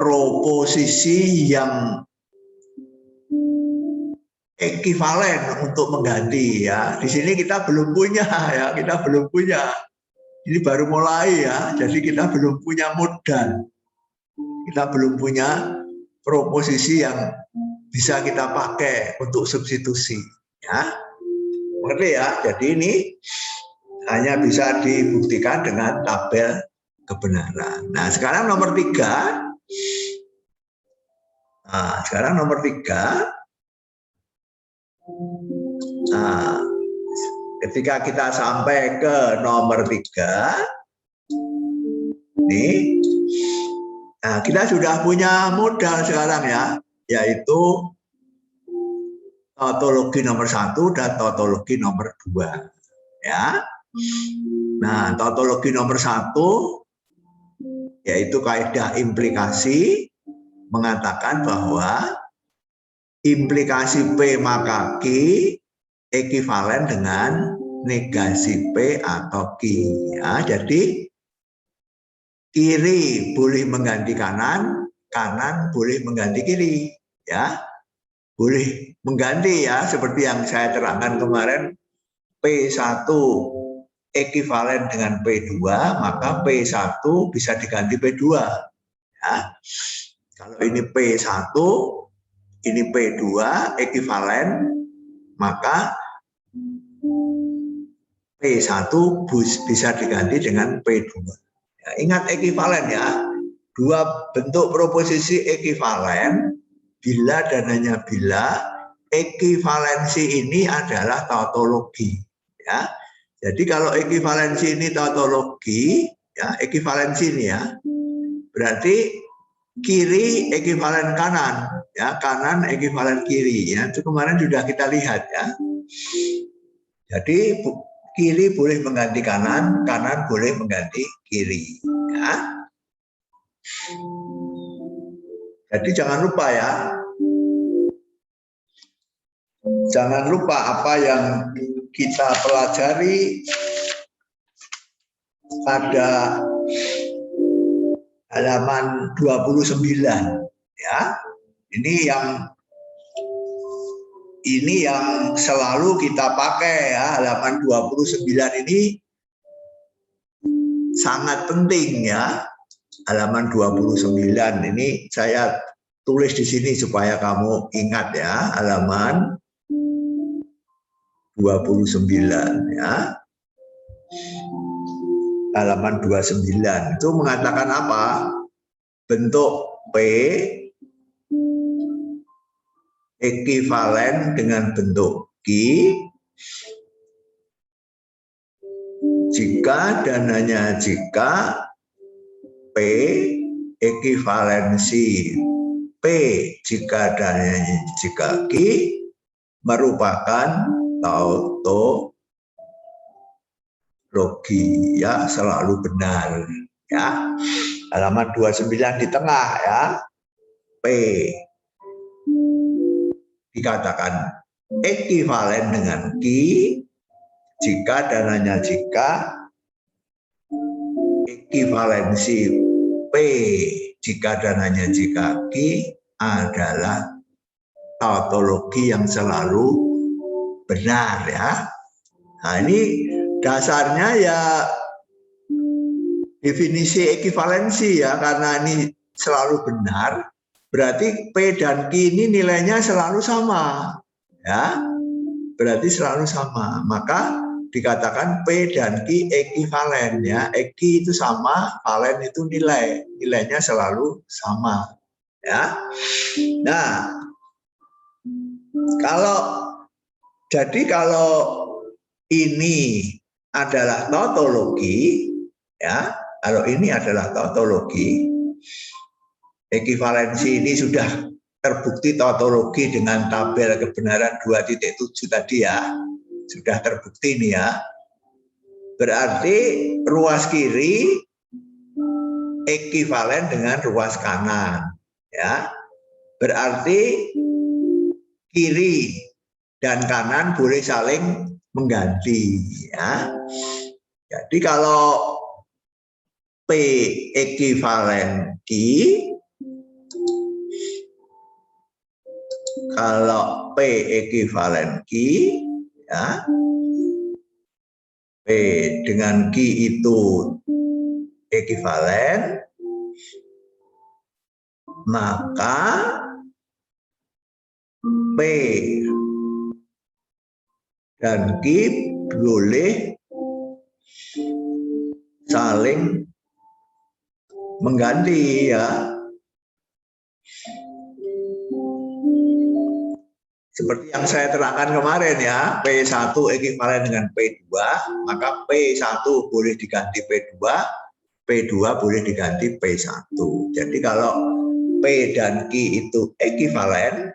proposisi yang ekivalen untuk mengganti ya. Di sini kita belum punya ya, kita belum punya. Ini baru mulai ya, jadi kita belum punya modal. Kita belum punya proposisi yang bisa kita pakai untuk substitusi ya. Mengerti ya? Jadi ini hanya bisa dibuktikan dengan tabel kebenaran. Nah, sekarang nomor 3. Nah, sekarang nomor 3. Nah, ketika kita sampai ke nomor 3, nih, nah kita sudah punya modal sekarang ya, yaitu tautologi nomor 1 dan tautologi nomor 2. Ya. Nah, tautologi nomor 1 yaitu kaidah implikasi mengatakan bahwa implikasi P maka Q ekivalen dengan negasi P atau Q. Ya, jadi kiri boleh mengganti kanan, kanan boleh mengganti kiri. Ya, boleh mengganti ya, seperti yang saya terangkan kemarin, P1 ekivalen dengan P2, maka P1 bisa diganti P2. Ya. Kalau ini P1, ini P2 ekivalen, maka P1 bisa diganti dengan P2. Ya, ingat ekivalen ya, dua bentuk proposisi ekivalen bila dan hanya bila ekivalensi ini adalah tautologi. Ya, jadi kalau ekivalensi ini tautologi, ya ekivalensi ini ya, berarti kiri ekivalen kanan, ya kanan ekivalen kiri. Ya, itu kemarin sudah kita lihat ya. Jadi kiri boleh mengganti kanan, kanan boleh mengganti kiri. Ya. Jadi jangan lupa ya, jangan lupa apa yang kita pelajari pada halaman 29 ya. Ini yang selalu kita pakai ya, halaman 29 ini sangat penting ya. Halaman 29 ini saya tulis di sini supaya kamu ingat ya, halaman 29 ya. Halaman 29 itu mengatakan apa? Bentuk P ekivalen dengan bentuk Q jika dan hanya jika P ekivalensi P jika dan hanya jika Q merupakan tautologi ya, selalu benar ya. Halaman 29 di tengah ya, P dikatakan ekivalen dengan Q jika dan hanya jika ekivalensi P jika dan hanya jika Q adalah tautologi yang selalu benar ya. Nah, ini dasarnya ya definisi ekivalensi ya, karena ini selalu benar, berarti P dan Q ini nilainya selalu sama ya, berarti selalu sama, maka dikatakan P dan Q ekivalen ya. Q itu sama, valen itu nilainya selalu sama ya. Nah, kalau ini adalah tautologi ya, kalau ini adalah tautologi, ekivalensi ini sudah terbukti tautologi dengan tabel kebenaran 2.7 tadi ya, sudah terbukti ini ya. Berarti ruas kiri ekivalen dengan ruas kanan ya. Berarti kiri dan kanan boleh saling mengganti ya. Jadi kalau P ekivalen Q Kalau P ekuivalen Q, ya, P dengan Q itu ekuivalen, maka P dan Q boleh saling mengganti, ya. Seperti yang saya terangkan kemarin, ya, P1 ekuivalen dengan P2, maka P1 boleh diganti P2, P2 boleh diganti P1. Jadi kalau P dan Q itu ekuivalen,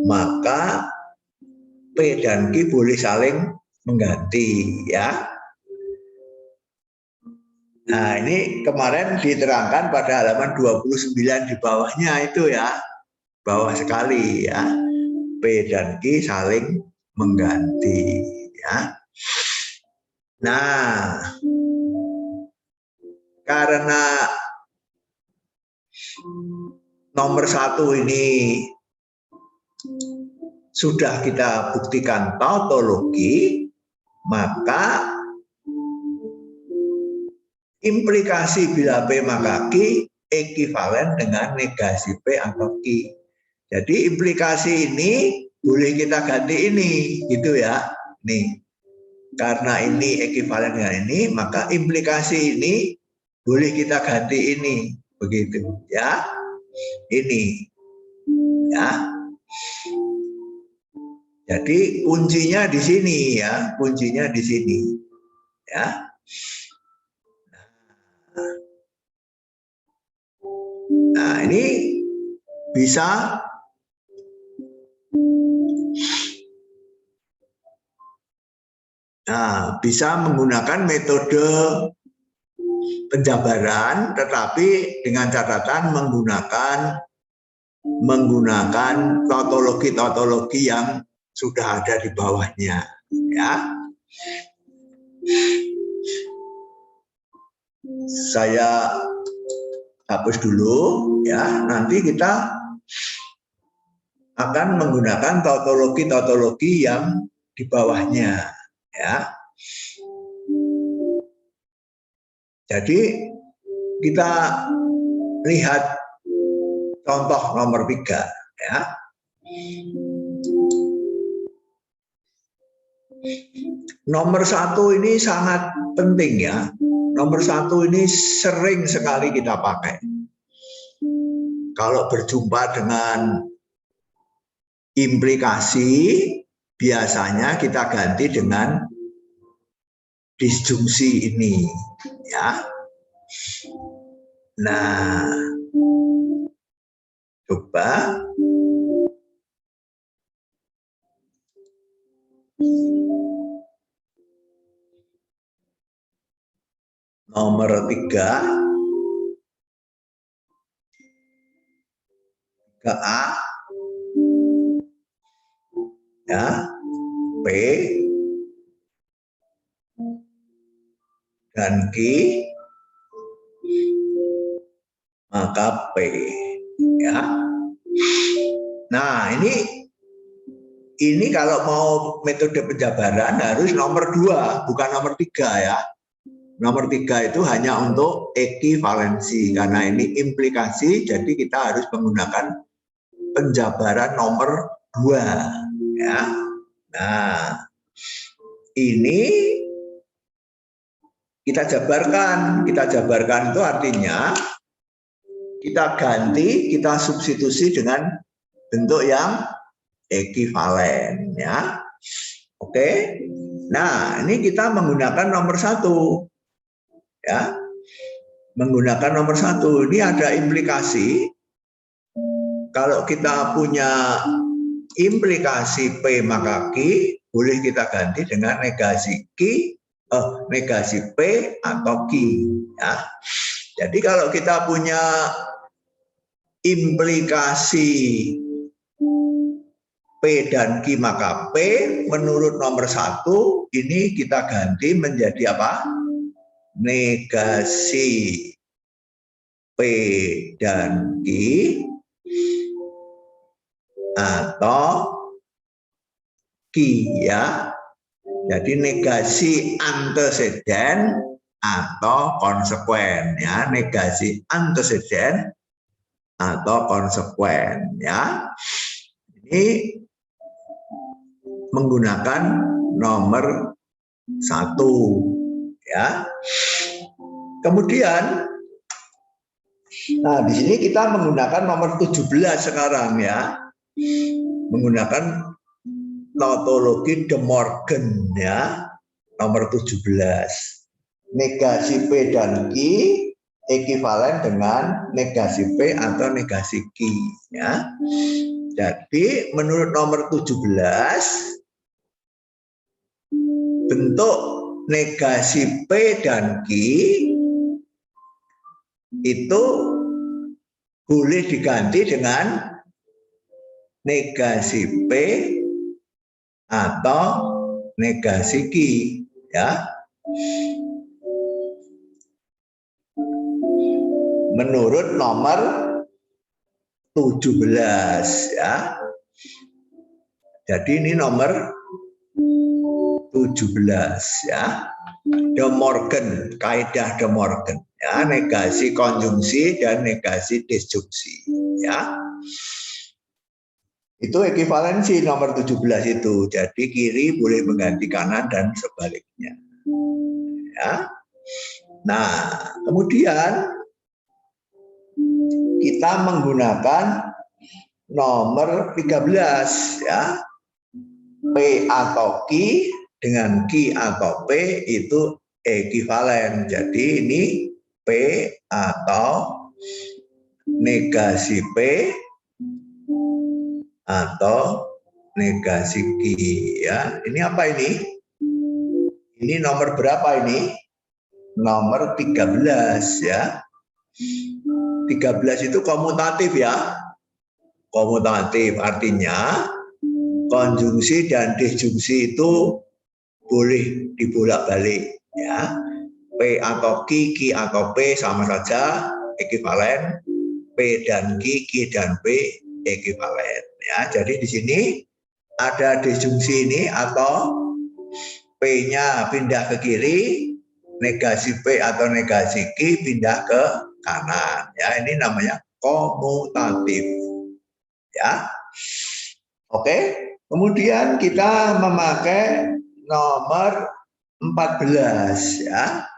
maka P dan Q boleh saling mengganti, ya. Nah, ini kemarin diterangkan pada halaman 29 di bawahnya itu, ya. Bawah sekali, ya. P dan Q saling mengganti, ya. Nah, karena nomor 1 ini sudah kita buktikan tautologi, maka implikasi bila P maka Q ekuivalen dengan negasi P atau Q. Jadi implikasi ini boleh kita ganti ini, gitu, ya. Nih, karena ini ekuivalen dengan ini, maka implikasi ini boleh kita ganti ini, begitu, ya. Ini, ya. Jadi kuncinya di sini, ya, kuncinya di sini, ya. Nah, ini bisa bisa menggunakan metode penjabaran, tetapi dengan catatan menggunakan tautologi yang sudah ada di bawahnya, ya. Saya hapus dulu, ya. Nanti kita akan menggunakan tautologi yang di bawahnya, ya. Jadi kita lihat contoh nomor 3, ya. Nomor 1 ini sangat penting, ya. Nomor 1 ini sering sekali kita pakai. Kalau berjumpa dengan implikasi, biasanya kita ganti dengan disjungsi ini, ya. Nah, coba nomor 3, 3A, ya, P dan Q maka P, ya. Nah, ini kalau mau metode penjabaran harus nomor 2, bukan nomor 3, ya. Nomor 3 itu hanya untuk ekuivalensi, karena ini implikasi, jadi kita harus menggunakan penjabaran nomor 2, ya. Nah, ini kita jabarkan itu artinya kita ganti, kita substitusi dengan bentuk yang ekuivalen, ya. Oke. Nah, ini kita menggunakan nomor 1, ya. Menggunakan nomor 1 ini ada implikasi. Kalau kita punya implikasi P maka Q, boleh kita ganti dengan negasi negasi P atau Q, ya. Jadi kalau kita punya implikasi P dan Q maka P menurut nomor 1 ini kita ganti menjadi apa? Negasi P dan Q atau ki ya. Jadi negasi anteseden atau konsekuen ya, negasi anteseden atau konsekuen ya. Ini menggunakan nomor 1 ya. Kemudian nah di sini kita menggunakan nomor 17 sekarang ya. Menggunakan tautologi De Morgan ya, nomor 17. Negasi P dan Q ekivalen dengan negasi P atau negasi Q ya. Jadi menurut nomor 17 bentuk negasi P dan Q itu boleh diganti dengan negasi P atau negasi Q ya. Menurut nomor 17 ya. Jadi ini nomor 17 ya. De Morgan, kaidah De Morgan ya, negasi konjungsi dan negasi disjungsi ya. Itu ekivalensi nomor 17 itu. Jadi kiri boleh mengganti kanan dan sebaliknya. Ya. Nah, kemudian kita menggunakan nomor 13 ya. P atau Q dengan Q atau P itu ekivalen. Jadi ini P atau negasi P atau negasi Q ya. Ini apa ini? Ini nomor berapa ini? Nomor 13 ya. 13 itu komutatif ya. Komutatif artinya konjungsi dan disjungsi itu boleh dibolak-balik ya. P atau Q, Q atau P sama saja ekivalen. P dan Q, Q dan P ekivalen ya. Jadi di sini ada disjungsi ini atau P-nya pindah ke kiri, negasi P atau negasi Q pindah ke kanan ya. Ini namanya komutatif ya. Oke, kemudian kita memakai nomor 14 ya.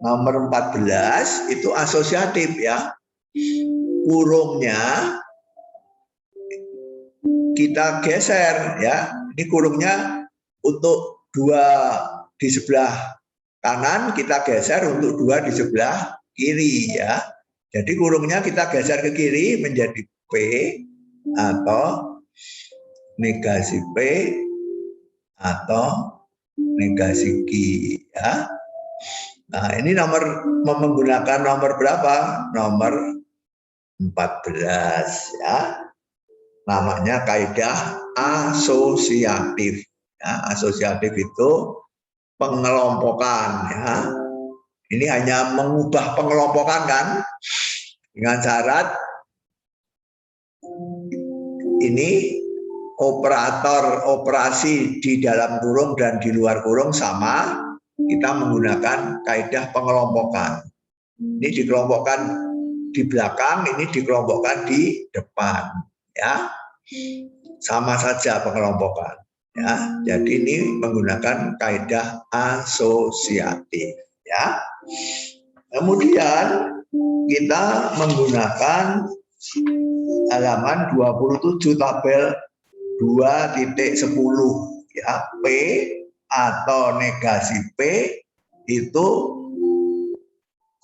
Nomor 14 itu asosiatif ya. Kurungnya kita geser ya. Ini kurungnya untuk 2 di sebelah kanan, kita geser untuk 2 di sebelah kiri ya. Jadi kurungnya kita geser ke kiri menjadi P atau negasi P atau negasi Q ya. Nah, ini menggunakan nomor berapa? Nomor 14 ya. Namanya kaidah asosiatif. Ya, asosiatif itu pengelompokan ya. Ini hanya mengubah pengelompokan kan dengan syarat ini operator operasi di dalam kurung dan di luar kurung sama, kita menggunakan kaidah pengelompokan. Ini dikelompokkan di belakang, ini dikelompokkan di depan ya. Sama saja pengelompokan ya. Jadi ini menggunakan kaidah asosiatif ya. Kemudian kita menggunakan halaman 27 tabel 2.10 ya. P atau negasi P itu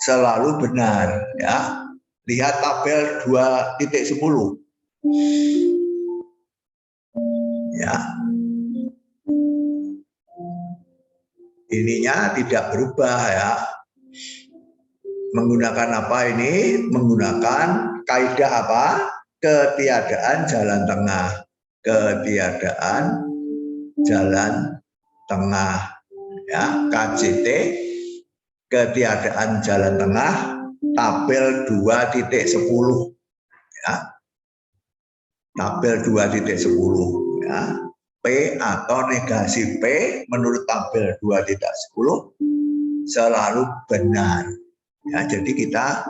selalu benar ya. Lihat tabel 2.10 ya. Ininya tidak berubah ya. Menggunakan apa ini? Menggunakan kaidah apa? Ketiadaan jalan tengah. Ketiadaan jalan tengah ya. KJT, ketiadaan jalan tengah, tabel 2.10 ya. tabel 2.10 ya. P atau negasi P menurut tabel 2.10 selalu benar. Ya, jadi kita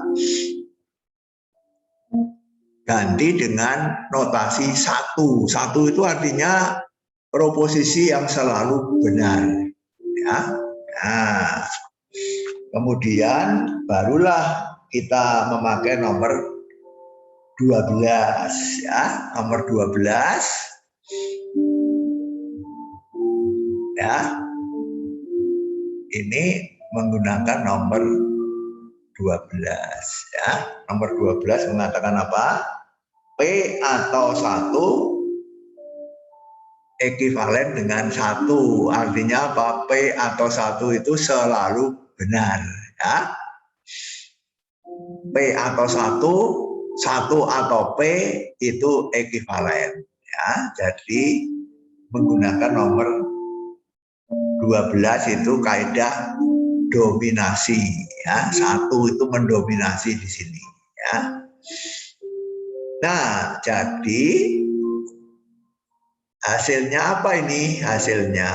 ganti dengan notasi 1. 1 itu artinya proposisi yang selalu benar. Ya. Nah, kemudian barulah kita memakai nomor 12 ya, nomor 12 ya. Ini menggunakan nomor 12 ya. Nomor 12 mengatakan apa? P atau 1 ekivalen dengan 1. Artinya apa? P atau 1 itu selalu benar ya. P atau 1 atau P itu ekivalen ya. Jadi menggunakan nomor 12 itu kaidah dominasi ya. 1 itu mendominasi di sini ya. Nah, jadi hasilnya apa ini? Hasilnya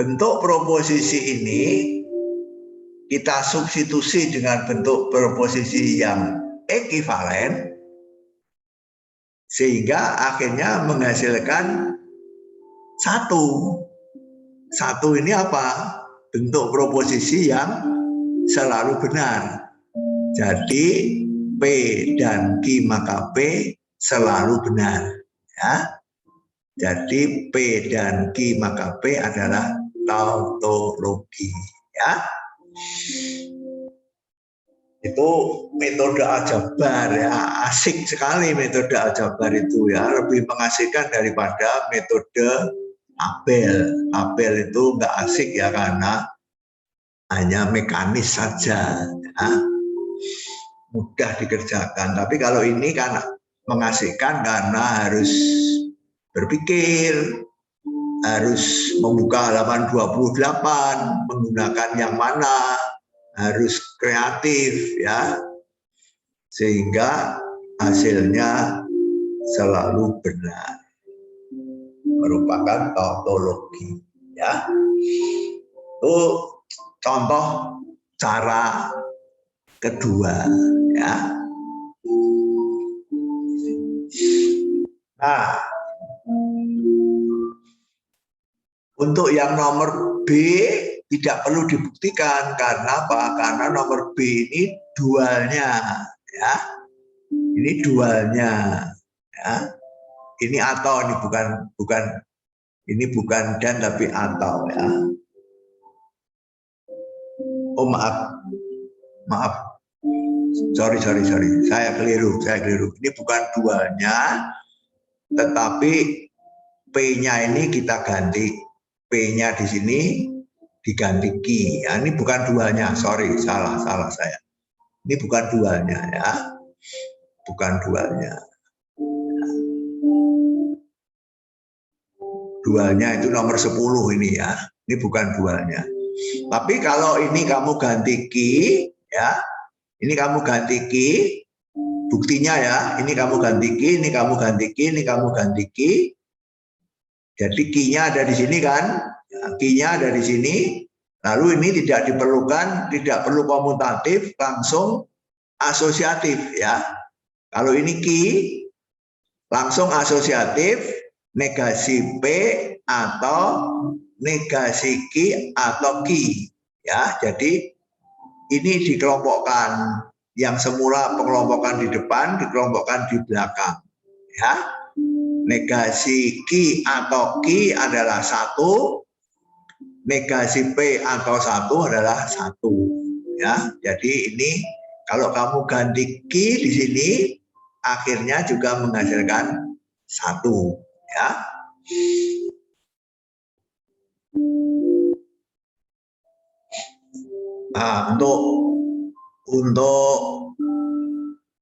bentuk proposisi ini kita substitusi dengan bentuk proposisi yang ekivalen sehingga akhirnya menghasilkan 1. 1 ini apa? Bentuk proposisi yang selalu benar. Jadi P dan Q maka P selalu benar ya. Jadi P dan Q maka P adalah tautologi ya. Itu metode aljabar ya, asik sekali metode aljabar itu ya, lebih mengasihkan daripada metode tabel. Tabel itu nggak asik ya karena hanya mekanis saja ya. Mudah dikerjakan. Tapi kalau ini kan mengasihkan karena harus berpikir, harus membuka halaman 28, menggunakan yang mana, harus kreatif ya. Sehingga hasilnya selalu benar. Merupakan tautologi ya. Itu contoh cara kedua ya. Nah, untuk yang nomor B tidak perlu dibuktikan karena apa? Karena nomor B ini dualnya ya. Ini dualnya ya. Ini atau ini bukan dan tapi atau ya. Oh maaf. Sorry. Saya keliru. Ini bukan dualnya, tetapi P-nya ini kita ganti. P-nya di sini diganti Q. Ya, ini bukan dualnya. Sorry, salah saya. Ini bukan dualnya ya. Bukan dualnya. Dualnya itu nomor 10 ini ya. Ini bukan dualnya. Tapi kalau ini kamu ganti Q ya. Ini kamu ganti Q, buktinya ya, ini kamu ganti Q, ini kamu ganti Q, ini kamu ganti Q. Jadi Q-nya ada di sini kan, Q-nya ada di sini. Lalu ini tidak diperlukan, tidak perlu komutatif, langsung asosiatif ya. Kalau ini Q, langsung asosiatif, negasi P atau negasi Q atau Q ya. Jadi ini dikelompokkan, yang semula pengelompokan di depan dikelompokkan di belakang ya. Negasi Q atau Q adalah 1, negasi P atau 1 adalah 1 ya. Jadi ini kalau kamu ganti Q di sini akhirnya juga menghasilkan 1 ya. Nah, untuk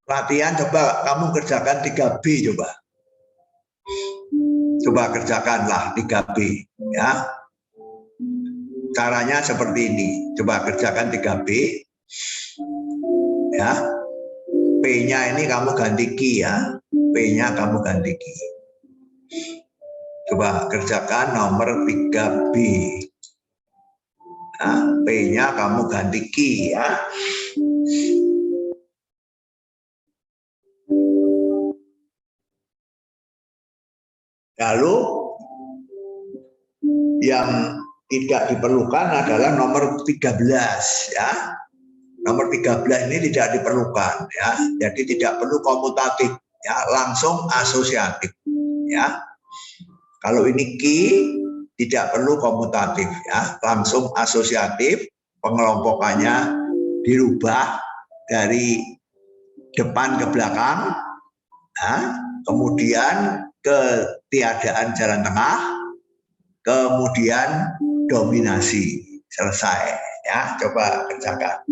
latihan coba kamu kerjakan 3B coba. Coba kerjakanlah 3B ya. Caranya seperti ini. Coba kerjakan 3B ya. P-nya ini kamu ganti Ki ya. P-nya kamu ganti Ki. Coba kerjakan nomor 3B. Nah, P-nya kamu ganti Ki ya. Lalu yang tidak diperlukan adalah nomor 13 ya. Nomor 13 ini tidak diperlukan ya. Jadi tidak perlu komutatif ya, langsung asosiatif ya. Kalau ini Ki tidak perlu komutatif ya, langsung asosiatif, pengelompokannya dirubah dari depan ke belakang ya, kemudian ketiadaan jalan tengah, kemudian dominasi. Selesai ya, coba kerjakan.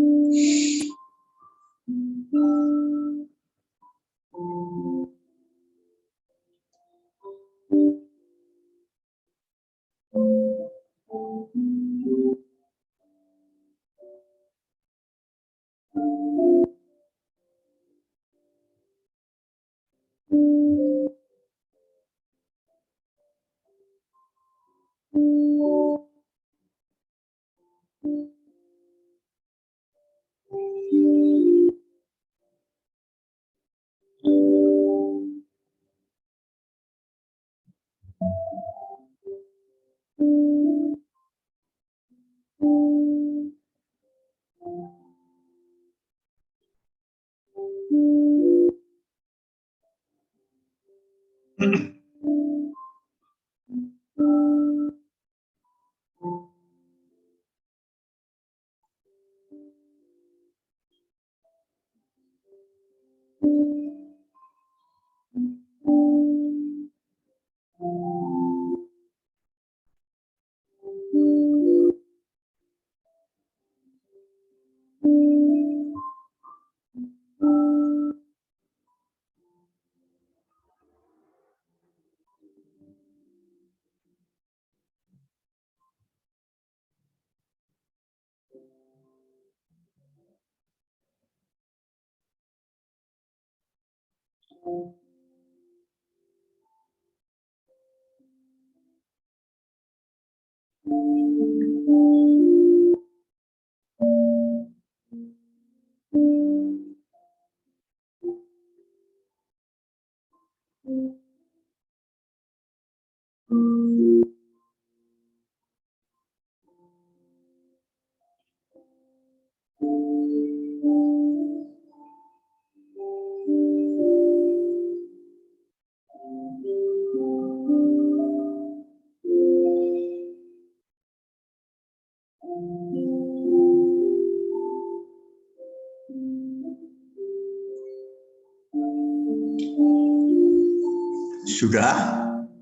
Sudah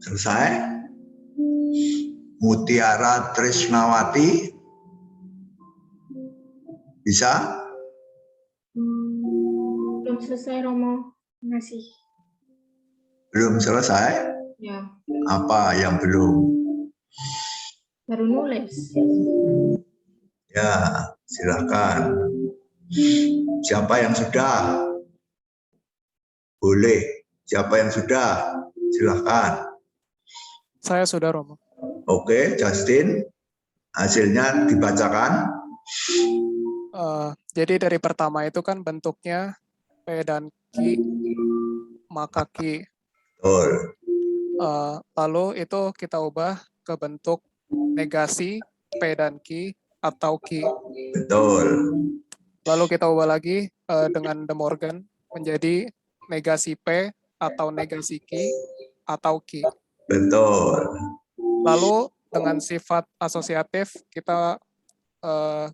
selesai. Mutiara Trisnawati bisa? Belum selesai, Romo. Masih. Belum selesai? Ya. Apa yang belum? Baru nulis. Ya, silakan. Siapa yang sudah? Boleh. Siapa yang sudah? Silakan. Saya sudah, Romo. Oke, Justin. Hasilnya dibacakan. Jadi dari pertama itu kan bentuknya P dan Ki, maka Ki. Betul. Lalu itu kita ubah ke bentuk negasi P dan Ki atau Ki. Betul. Lalu kita ubah lagi dengan De Morgan menjadi negasi P atau negasi Ki atau Ki. Betul. Lalu dengan sifat asosiatif kita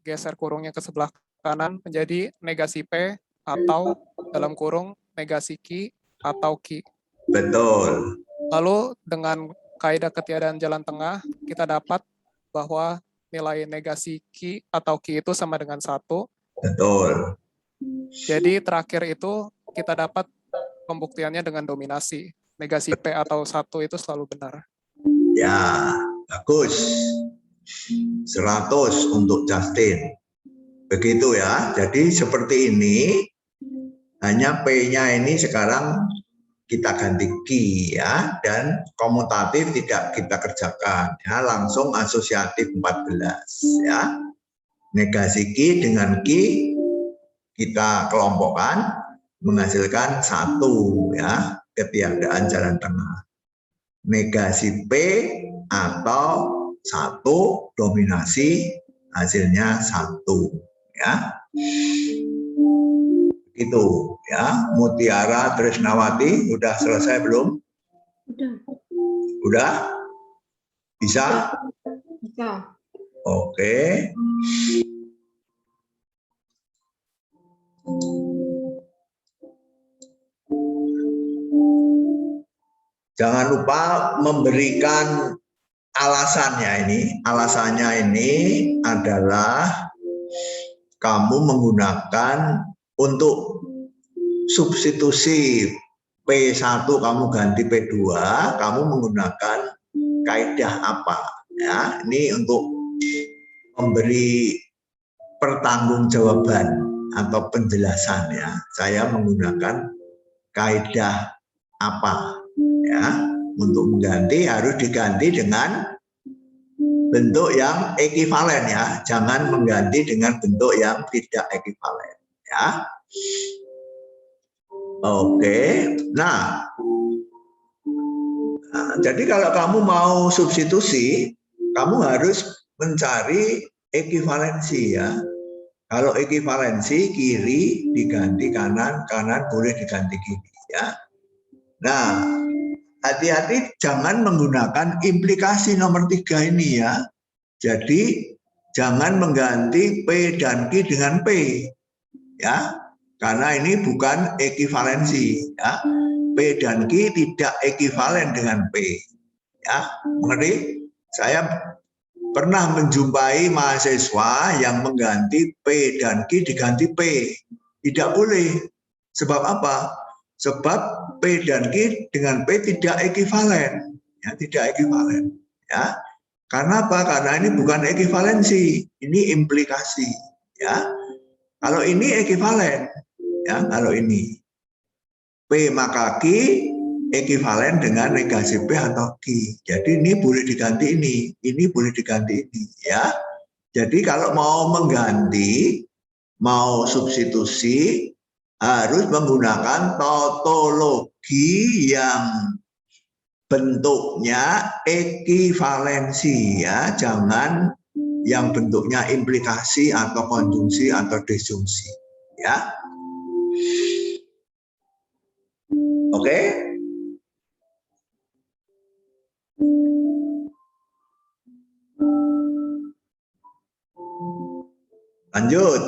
geser kurungnya ke sebelah kanan menjadi negasi P atau dalam kurung negasi Ki atau Ki. Betul. Lalu dengan kaidah ketiadaan jalan tengah kita dapat bahwa nilai negasi Ki atau Ki itu sama dengan 1. Betul. Jadi terakhir itu kita dapat pembuktiannya dengan dominasi. Negasi P atau 1 itu selalu benar. Ya, bagus. 100 untuk Justin. Begitu ya. Jadi seperti ini. Hanya P-nya ini sekarang kita ganti Ki ya, dan komutatif tidak kita kerjakan ya, langsung asosiatif 14 ya. Negasi Ki dengan Ki kita kelompokkan menghasilkan 1 ya, ketiadaan jalan tengah. Negasi P atau 1 dominasi hasilnya 1 ya. Itu ya. Mutiara Trisnawati udah selesai belum? Udah. Udah? Bisa? Bisa. Oke. Jangan lupa memberikan alasannya ini. Alasannya ini adalah kamu menggunakan untuk substitusi P1 kamu ganti P2, kamu menggunakan kaidah apa? Ya, ini untuk memberi pertanggungjawaban atau penjelasan ya. Saya menggunakan kaidah apa? Ya, untuk mengganti harus diganti dengan bentuk yang ekivalen ya, jangan mengganti dengan bentuk yang tidak ekivalen ya. Oke, nah, jadi kalau kamu mau substitusi, kamu harus mencari ekivalensi ya. Kalau ekivalensi kiri diganti kanan, kanan boleh diganti kiri ya. Nah, hati-hati jangan menggunakan implikasi nomor 3 ini ya. Jadi jangan mengganti P dan Q dengan P ya, karena ini bukan ekivalensi ya. P dan Q tidak ekivalen dengan P ya. Mengerti? Saya pernah menjumpai mahasiswa yang mengganti P dan Q diganti P. Tidak boleh. Sebab apa? Sebab P dan Q dengan P tidak ekivalen ya, tidak ekivalen ya. Karena apa? Karena ini bukan ekivalensi, ini implikasi ya. Kalau ini ekivalen ya, kalau ini P maka Q ekivalen dengan negasi P atau Q. Jadi ini boleh diganti ini boleh diganti ini ya. Jadi kalau mau mengganti, mau substitusi harus menggunakan tautologi yang bentuknya ekivalensi ya, jangan yang bentuknya implikasi atau konjungsi atau disjungsi ya. Oke? Lanjut.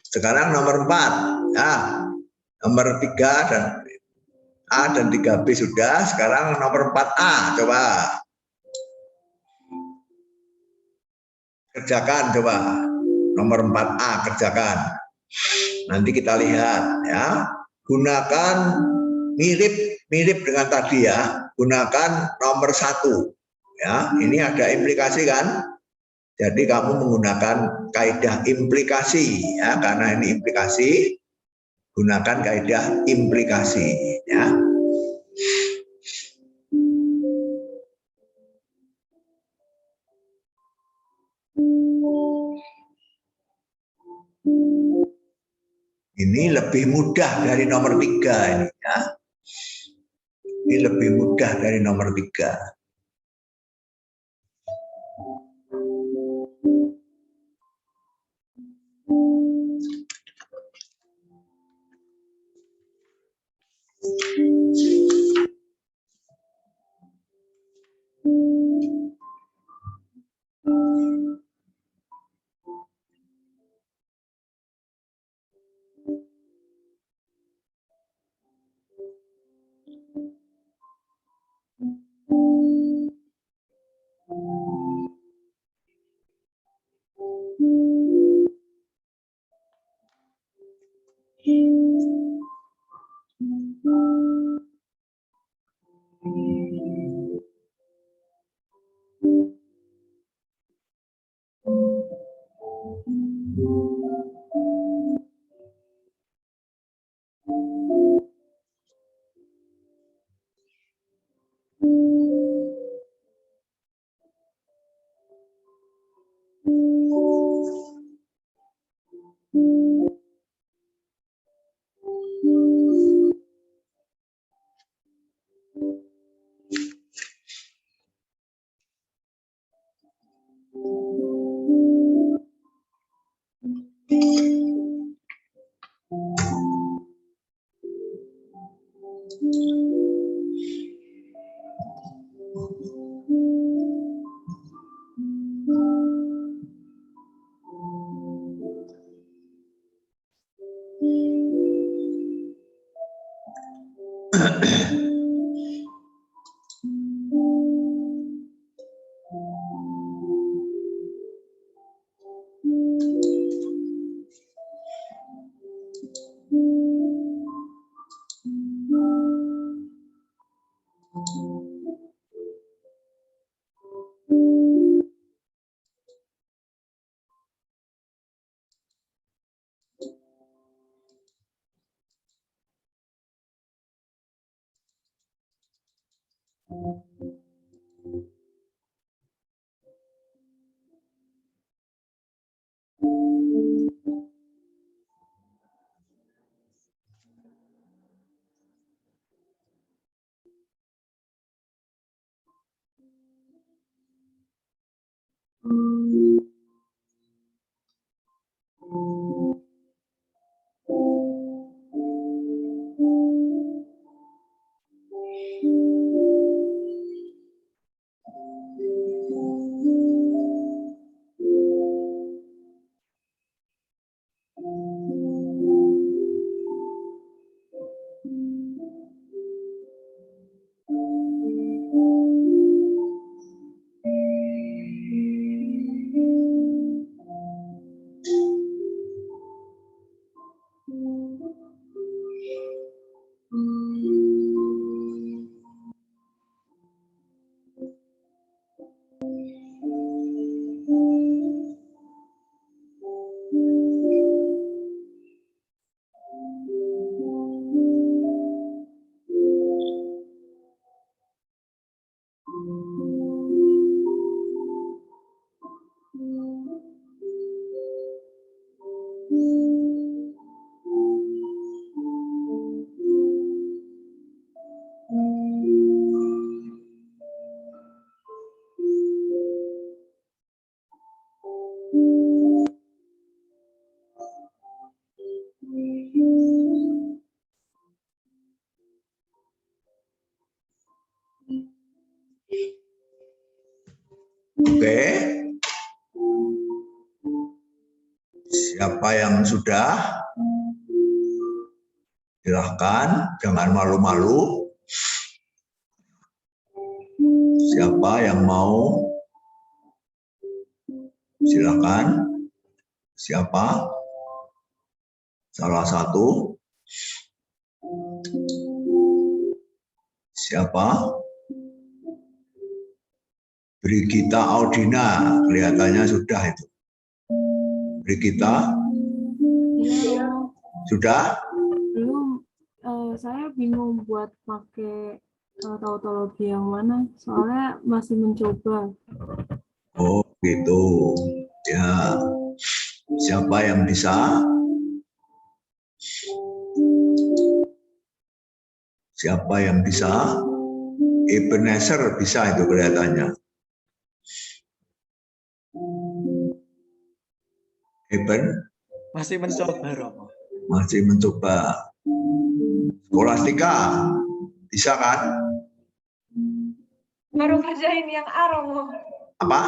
Sekarang nomor 4 ya. Nomor 3 dan A dan 3B sudah, sekarang nomor 4A coba. Kerjakan coba. Nomor 4A kerjakan. Nanti kita lihat ya. Gunakan mirip dengan tadi ya. Gunakan nomor 1 ya. Ini ada implikasi kan? Jadi kamu menggunakan kaidah implikasi ya, karena ini implikasi. Gunakan kaidah implikasi ya. Ini lebih mudah dari nomor 3 ini ya. Ini lebih mudah dari nomor 3. Oke. Siapa yang sudah? Silahkan, jangan malu-malu. Siapa yang mau? Silahkan. Siapa? Salah satu. Siapa? Brigita Audina, kelihatannya sudah itu. Brigita? Iya, Sudah? belum. Saya bingung buat pakai tautologi yang mana, soalnya masih mencoba. Oh, gitu. Ya. Siapa yang bisa? Siapa yang bisa? Ebenezer bisa itu kelihatannya. Eben? Masih mencoba, Romo. Masih mencoba. Skolastika bisa kan? Baru kerjain yang A, Romo. Apa?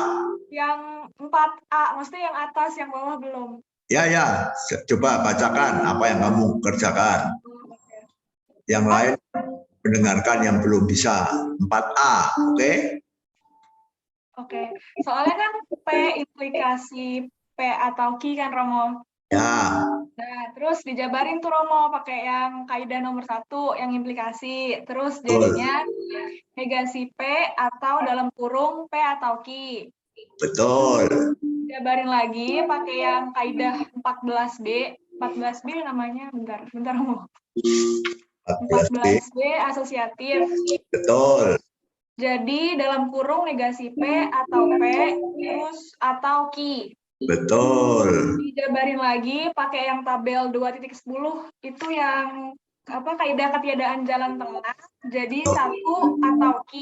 Yang 4A, maksudnya yang atas, yang bawah belum. Ya. Coba bacakan apa yang kamu kerjakan. Yang lain mendengarkan yang belum bisa. 4A, oke? Oke. Soalnya kan P implikasi P atau Q kan, Romo. Ya, Nah, terus dijabarin tuh Romo pakai yang kaidah nomor 1, yang implikasi. Terus betul. jadinya negasi P atau dalam kurung P atau Q. Betul. Jabarin lagi pakai yang kaidah 14B. 14B namanya, bentar Romo. 14B. 14B asosiatif. Betul. Jadi dalam kurung negasi P atau P terus atau Q. Betul. Dijabarin lagi pakai yang tabel 2.10 itu yang kaidah ketiadaan jalan tengah. Jadi 1 atau Q.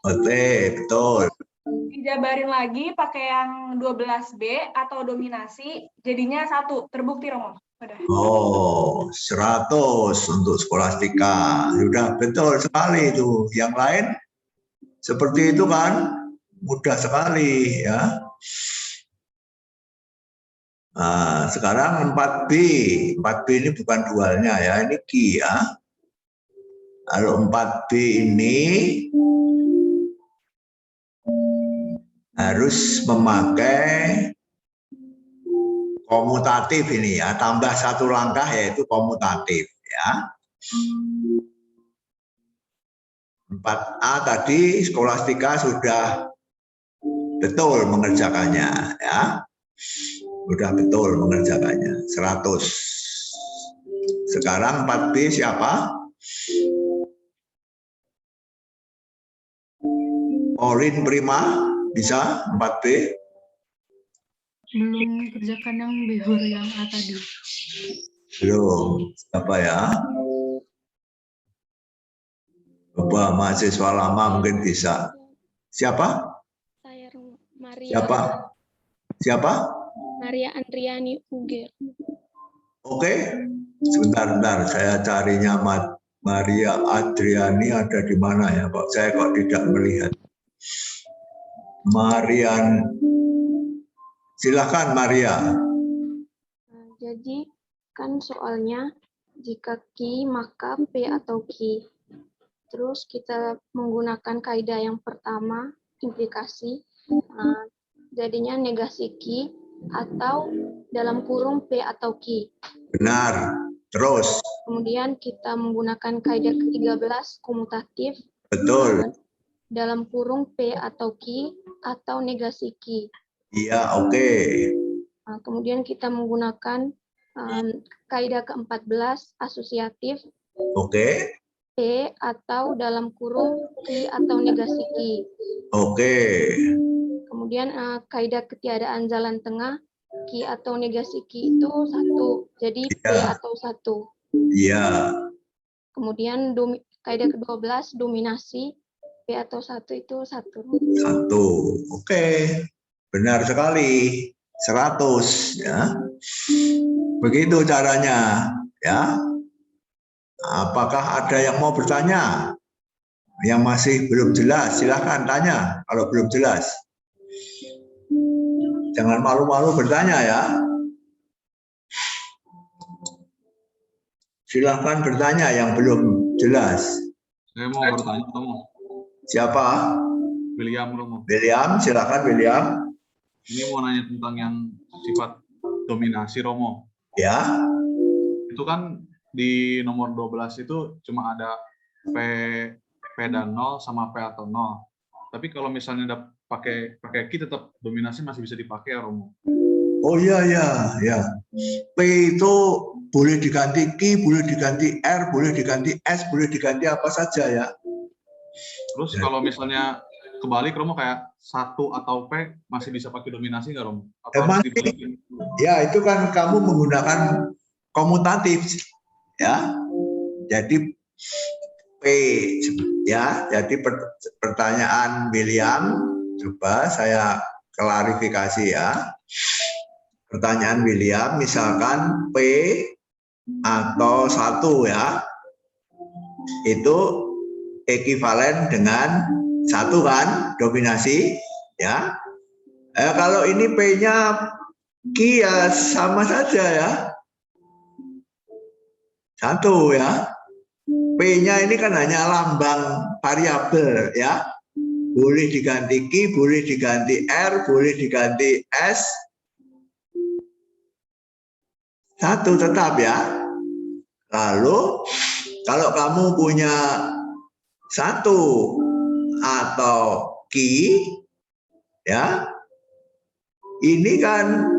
Oke, betul. Dijabarin lagi pakai yang 12B atau dominasi, jadinya 1. Terbukti, Romo. Udah. Oh, 100 untuk skolastika. Sudah betul sekali itu. Yang lain seperti itu kan? Mudah sekali ya. Nah, sekarang 4B. 4B ini bukan dualnya ya, ini Q ya. Kalau 4B ini harus memakai komutatif ini ya, tambah satu langkah yaitu komutatif ya. 4A tadi skolastika sudah betul mengerjakannya ya. Sudah betul mengerjakannya 100. Sekarang 4B siapa? Orin Prima bisa 4B? Belum kerjakan yang bihur yang A tadi. Belum. Siapa ya? Bapak mahasiswa lama mungkin bisa. Siapa? Saya Maria. Siapa? Siapa? Maria Andriani Uger. Oke. Sebentar. Saya carinya Maria Adriani ada di mana ya? Kok saya tidak melihat. Marian. Silakan Maria. Jadi kan soalnya jika ki maka p atau ki. Terus kita menggunakan kaidah yang pertama, implikasi, jadinya negasi ki atau dalam kurung p atau ki. Benar. Terus. Kemudian kita menggunakan kaidah ke-13, komutatif. Betul. Dalam kurung p atau ki atau negasi ki. Iya, oke. Kemudian kita menggunakan kaidah ke-14, asosiatif. Oke. P atau dalam kurung ki atau negasi ki. Oke. Kemudian kaidah ketiadaan jalan tengah, ki atau negasi ki itu satu, jadi P atau satu. Iya. Kemudian kaidah ke-12 dominasi, P atau satu itu satu. Satu. Oke. Benar sekali. 100 ya. Begitu caranya ya. Apakah ada yang mau bertanya? Yang masih belum jelas, silahkan tanya kalau belum jelas. Jangan malu-malu bertanya ya. Silahkan bertanya yang belum jelas. Saya mau bertanya, Romo. Siapa? William, Romo. William, silahkan William. Ini mau nanya tentang yang sifat dominasi, Romo. Ya. Itu kan di nomor 12 itu cuma ada P dan 0 sama P atau 0. Tapi kalau misalnya ada pakai ki tetap dominasi masih bisa dipakai ya, Romo. Oh iya. P itu boleh diganti Q, boleh diganti R, boleh diganti S, boleh diganti apa saja ya. Terus kalau misalnya kebalik, Romo, kayak 1 atau P masih bisa pakai dominasi nggak, Romo? Atau harus dibalikin? Ya, itu kan kamu menggunakan komutatif ya. Jadi P ya. Jadi pertanyaan William, coba saya klarifikasi ya. Pertanyaan William, misalkan P atau 1 ya, itu ekivalen dengan 1 kan, dominasi ya. Kalau ini P-nya Q ya sama saja ya. 1 ya. P-nya ini kan hanya lambang variabel ya. Boleh diganti Q, boleh diganti R, boleh diganti S. 1 tetap ya. Lalu kalau kamu punya 1 atau Q ya, ini kan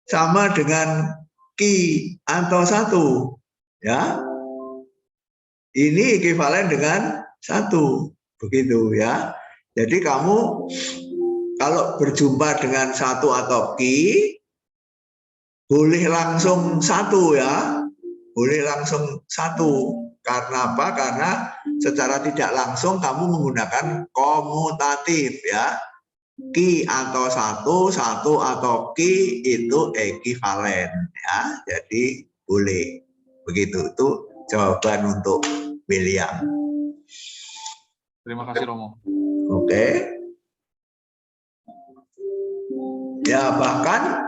sama dengan Q atau 1 ya. Ini ekivalen dengan 1 begitu ya. Jadi kamu kalau berjumpa dengan 1 atau Q boleh langsung 1 ya. Boleh langsung 1. Karena apa? Karena secara tidak langsung kamu menggunakan komutatif ya. Q atau 1 atau Q itu ekivalen ya. Jadi boleh. Begitu. Itu jawaban untuk William. Terima kasih, Romo. Oke. Ya, bahkan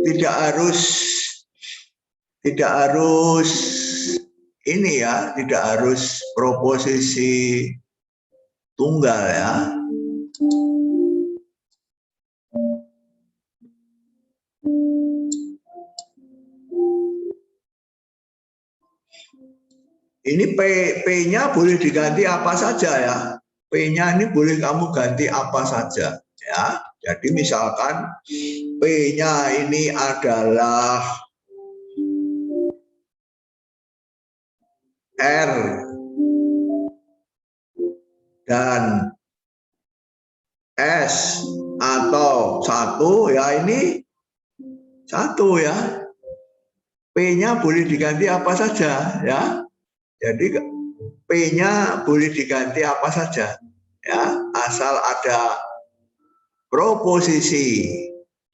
tidak harus ini ya, tidak harus proposisi tunggal ya. Ini P-nya boleh diganti apa saja ya. P-nya ini boleh kamu ganti apa saja ya. Jadi misalkan P-nya ini adalah R dan S atau 1 ya, ini 1 ya. P-nya boleh diganti apa saja ya. Jadi P-nya boleh diganti apa saja ya, asal ada proposisi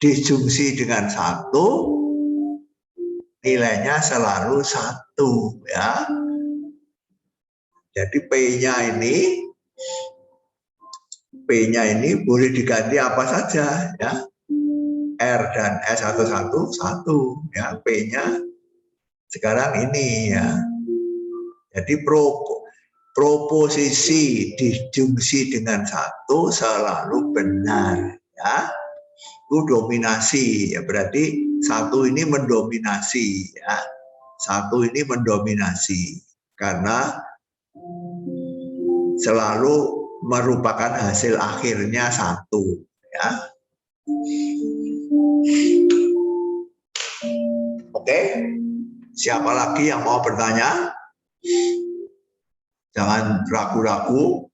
disjungsi dengan 1, nilainya selalu 1 ya. Jadi P-nya ini boleh diganti apa saja ya. R dan S atau 1 ya, P-nya sekarang ini ya. Jadi proposisi disjungsi dengan 1 selalu benar ya. Itu dominasi ya, berarti 1 ini mendominasi ya. 1 ini mendominasi karena selalu merupakan hasil akhirnya 1 ya. Oke, siapa lagi yang mau bertanya? Jangan ragu-ragu.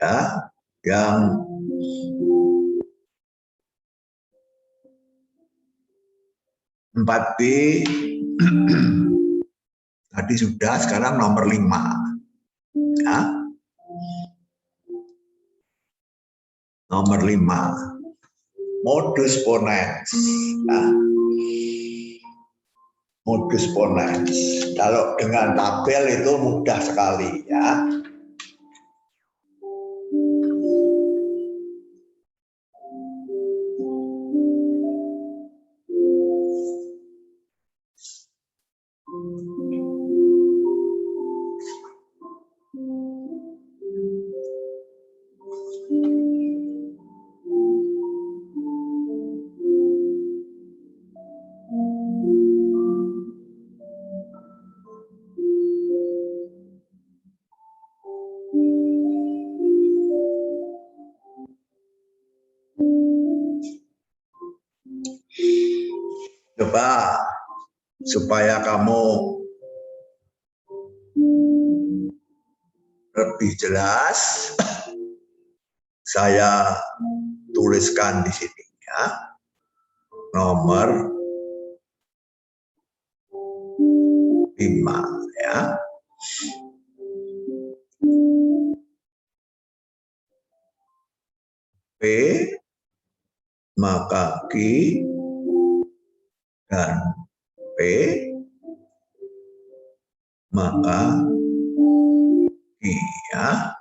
Ya, yang empat B tadi sudah, sekarang nomor 5 ya. Nomor 5 modus ponens ya. Modus ponens kalau dengan tabel itu mudah sekali ya. Coba supaya kamu lebih jelas, saya tuliskan di sini ya. Nomor 5 ya. P maka Q dan P maka Q ya.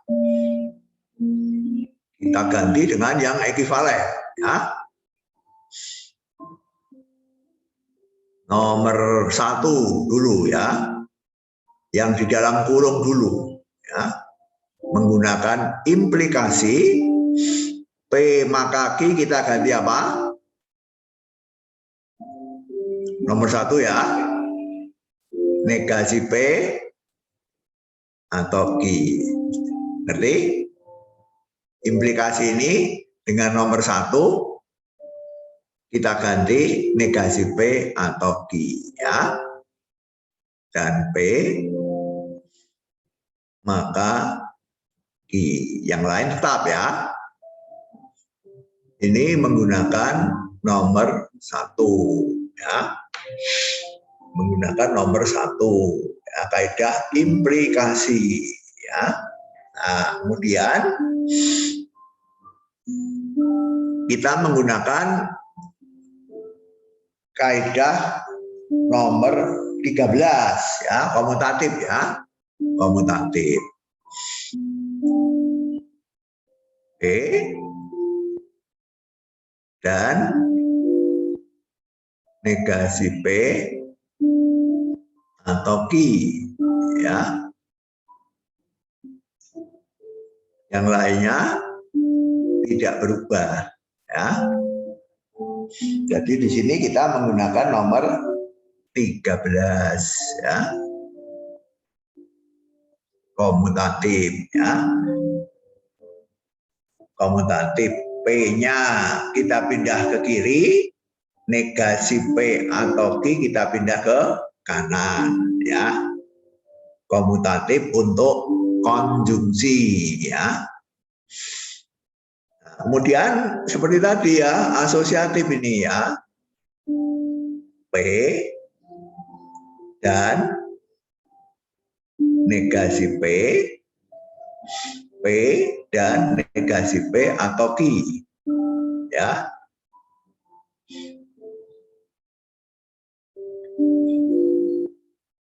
Kita ganti dengan yang ekivalen ya. Nomor 1 dulu ya, yang di dalam kurung dulu ya, menggunakan implikasi P maka Q kita ganti apa? Nomor 1 ya, negasi P atau Q. Ngerti? Implikasi ini dengan nomor 1 kita ganti negasi P atau Q ya. Dan P maka Q. Yang lain tetap ya. Ini menggunakan nomor 1 ya. Menggunakan nomor 1 ya, kaidah implikasi ya. Nah, kemudian kita menggunakan kaidah nomor 13 ya, komutatif ya. Komutatif. P dan negasi P atau Q ya. Yang lainnya tidak berubah ya. Jadi di sini kita menggunakan nomor 13 ya. Komutatif ya. Komutatif. P-nya kita pindah ke kiri, negasi P atau Q kita pindah ke kanan ya. Komutatif untuk konjungsi ya. Kemudian seperti tadi ya, asosiatif ini ya. P dan negasi P dan negasi P atau Q ya.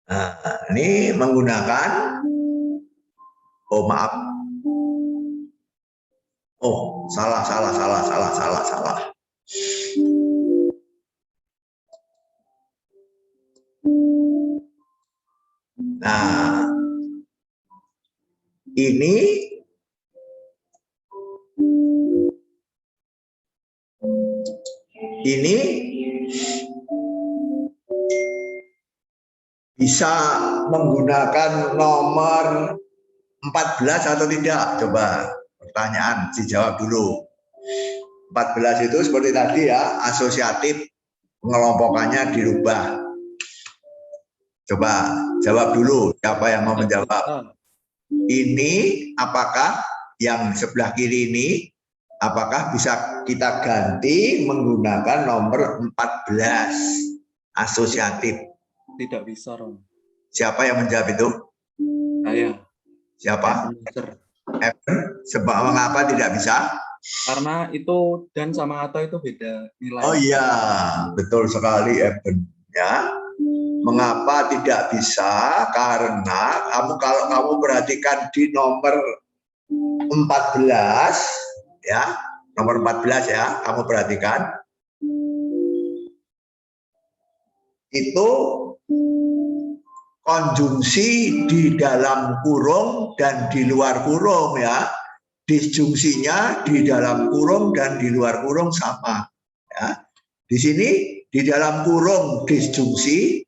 Nah, ini menggunakan salah. Nah, ini bisa menggunakan nomor 14 atau tidak? Coba pertanyaan dijawab dulu. 14 itu seperti tadi ya, asosiatif, pengelompokannya dirubah. Coba jawab dulu, siapa yang mau menjawab? Ini apakah yang sebelah kiri ini apakah bisa kita ganti menggunakan nomor 14 asosiatif? Tidak bisa, Rom. Siapa yang menjawab itu? Saya. Siapa? Eben. Sebab mengapa tidak bisa? Karena itu dan sama atau itu beda nilai. Oh iya, betul sekali Eben. Ya. Mengapa tidak bisa? Karena kalau kamu perhatikan di nomor 14 ya, nomor 14 ya, kamu perhatikan itu konjungsi di dalam kurung dan di luar kurung ya. Disjungsinya di dalam kurung dan di luar kurung sama ya. Di sini di dalam kurung disjungsi,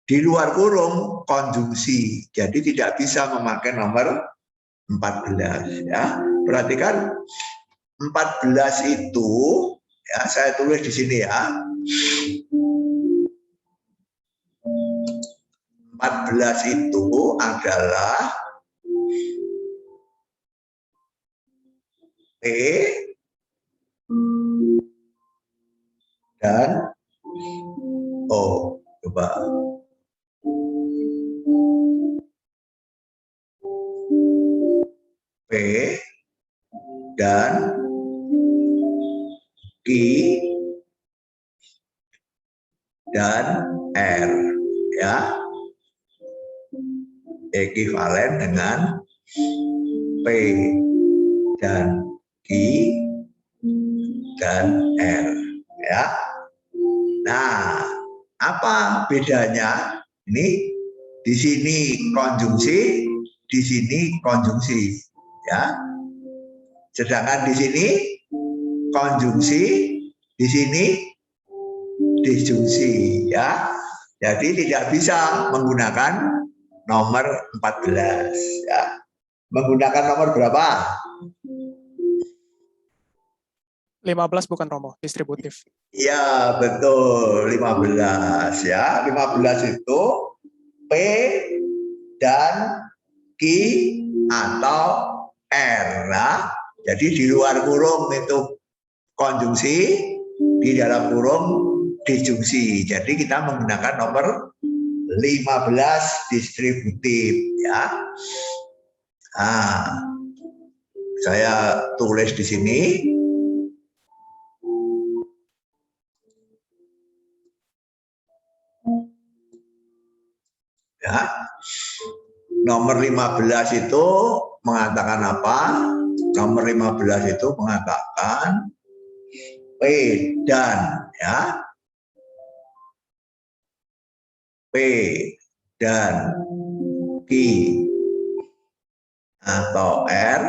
di luar kurung konjungsi. Jadi tidak bisa memakai nomor 14 ya. Perhatikan 14 itu ya, saya tulis di sini ya. 14 itu adalah P dan O. Coba. P dan Q dan R ya. Ekuivalen dengan P dan Q dan R ya. Nah, apa bedanya? Ini di sini konjungsi, di sini konjungsi ya. Sedangkan di sini konjungsi, di sini disjungsi ya. Jadi tidak bisa menggunakan nomor 14 ya. Menggunakan nomor berapa? 15 bukan Romo, distributif. Ya, betul, 15 ya. 15 itu P dan Q atau R ya. Jadi di luar kurung itu konjungsi, di dalam kurung disjungsi. Jadi kita menggunakan nomor 15 distributif ya. Nah, saya tulis di sini. Ya. Nomor 15 itu mengatakan apa? Nomor 15 itu mengatakan P dan, ya, P dan Q atau R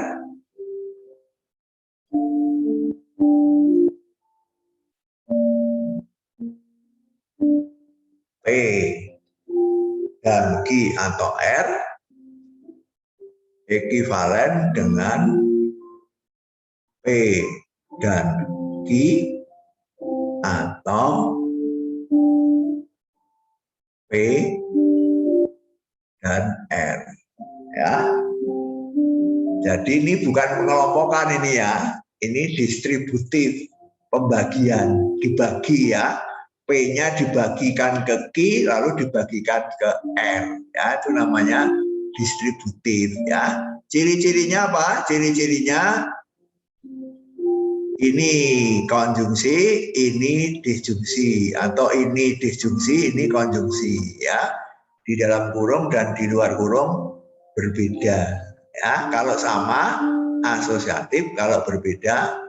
P dan Q atau R ekivalen dengan P dan Q atau P dan R, ya. Jadi ini bukan mengelompokkan ini ya, ini distributif, pembagian, dibagi ya. P-nya dibagikan ke Q lalu dibagikan ke R, ya, itu namanya distributif ya. Ciri-cirinya apa? Ciri-cirinya ini konjungsi, ini disjungsi, atau ini disjungsi, ini konjungsi ya. Di dalam kurung dan di luar kurung berbeda ya. Kalau sama asosiatif, kalau berbeda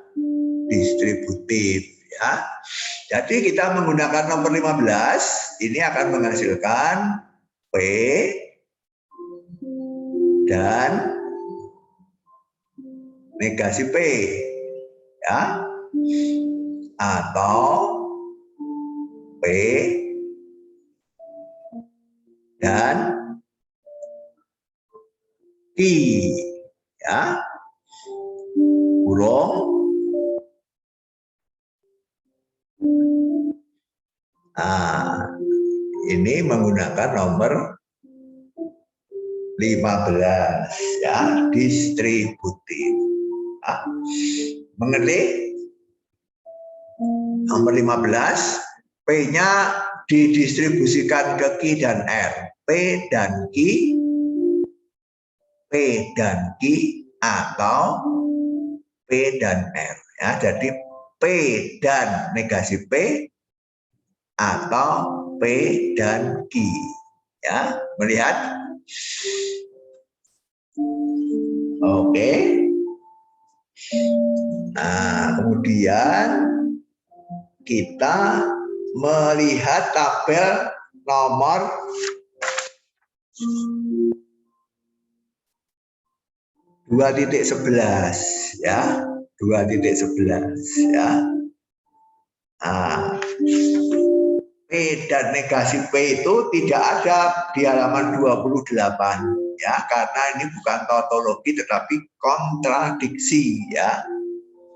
distributif ya. Jadi kita menggunakan nomor 15 ini akan menghasilkan P dan negasi P ya, atau P dan Q ya, kurung. Nah, ini menggunakan nomor 15 ya, distributif. Nah, mengerti? Nomor 15, P-nya didistribusikan ke Q dan R. P dan Q, P dan Q atau P dan R. Ya, jadi P dan negasi P atau P dan Q. Ya, melihat? Oke. Nah, kemudian kita melihat tabel nomor 2.11 ya, 2.11 ya. Nah, P dan negasi P itu tidak ada di halaman 28 ya, karena ini bukan tautologi tetapi kontradiksi ya.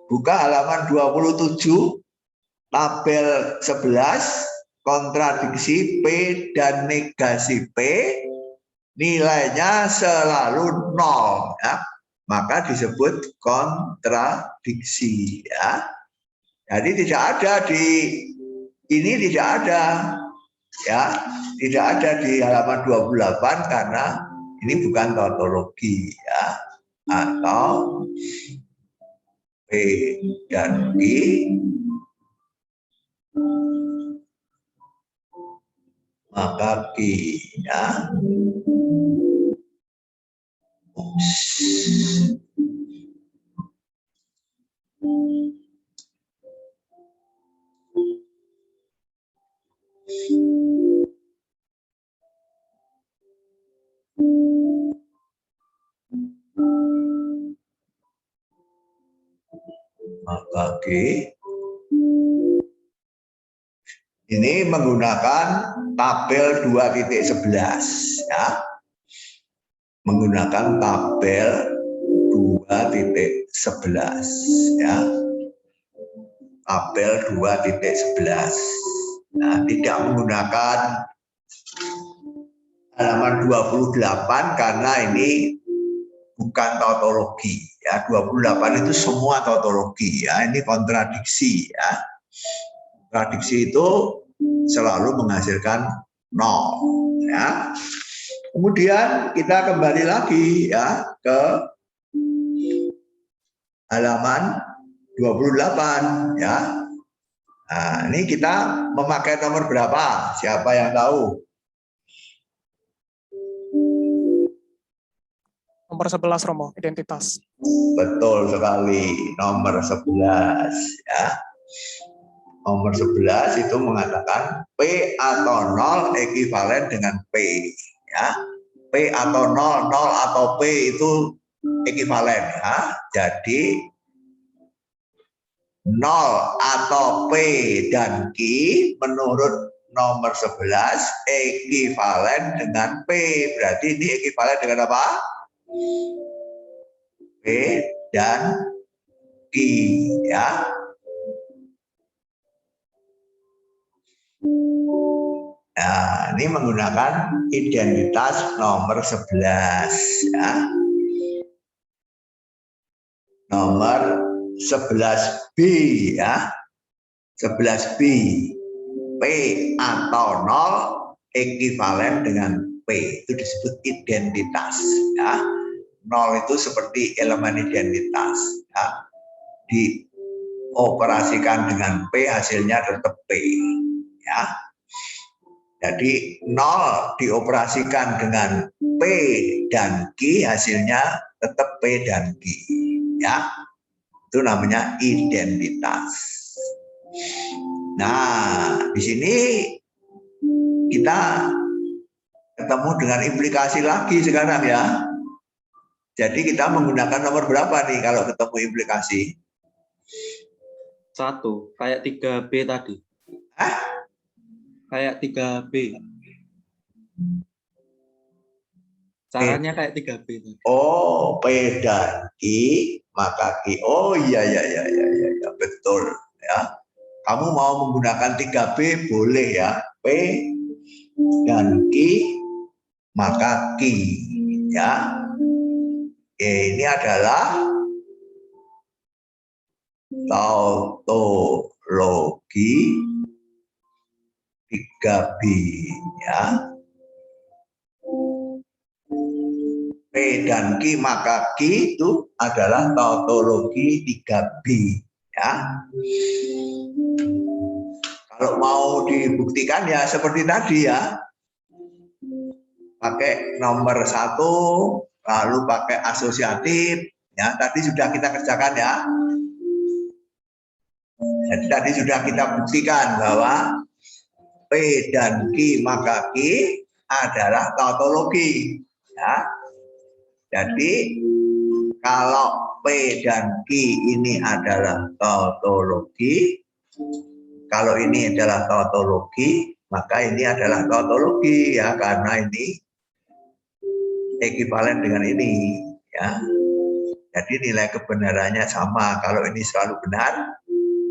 Buka halaman 27 tabel 11 kontradiksi P dan negasi P nilainya selalu 0 ya, maka disebut kontradiksi ya. Jadi tidak ada di ini, tidak ada ya, tidak ada di halaman 28 karena ini bukan tautologi ya, atau P dan Q maka Q ya. Maka Q ini menggunakan tabel 2.11 ya. Menggunakan tabel 2.11 ya. Tabel 2.11. Nah, tidak menggunakan halaman 28 karena ini bukan tautologi ya. 28 itu semua tautologi ya, ini kontradiksi ya. Kontradiksi itu selalu menghasilkan 0 ya. Kemudian kita kembali lagi ya ke halaman 28 ya. Nah, ini kita memakai nomor berapa? Siapa yang tahu? Nomor 11 Romo, identitas. Betul sekali, nomor 11 ya. Nomor 11 itu mengatakan P atau 0 ekuivalen dengan P ya. P atau 0, 0 atau P itu ekuivalen ya. Jadi 0 atau P dan Q menurut nomor 11 ekuivalen dengan P. Berarti ini ekuivalen dengan apa? P dan Q ya. Nah, ini menggunakan identitas nomor 11 ya. Nomor 11B ya. 11B. P atau 0 ekuivalen dengan P. Itu disebut identitas ya. 0 itu seperti elemen identitas ya. Dioperasikan dengan P hasilnya tetap P ya. Jadi 0 dioperasikan dengan P dan Q hasilnya tetap P dan Q ya. Itu namanya identitas. Nah, di sini kita ketemu dengan implikasi lagi sekarang ya. Jadi kita menggunakan nomor berapa nih kalau ketemu implikasi? 1, kayak 3B tadi. Kayak 3B. Caranya kayak 3B tadi. Oh, P dan Q, maka Q. Oh iya, betul ya. Kamu mau menggunakan 3B boleh ya. P dan Q, maka Q ya. Ini adalah tautologi 3B ya. P dan Q maka Q itu adalah tautologi 3B ya. Kalau mau dibuktikan ya seperti tadi ya. Pakai nomor 1 lalu pakai asosiatif ya. Tadi sudah kita kerjakan ya. Jadi tadi sudah kita buktikan bahwa P dan Q maka Q adalah tautologi ya. Jadi kalau P dan Q ini adalah tautologi, kalau ini adalah tautologi, maka ini adalah tautologi ya, karena ini ekuivalen dengan ini ya. Jadi nilai kebenarannya sama. Kalau ini selalu benar,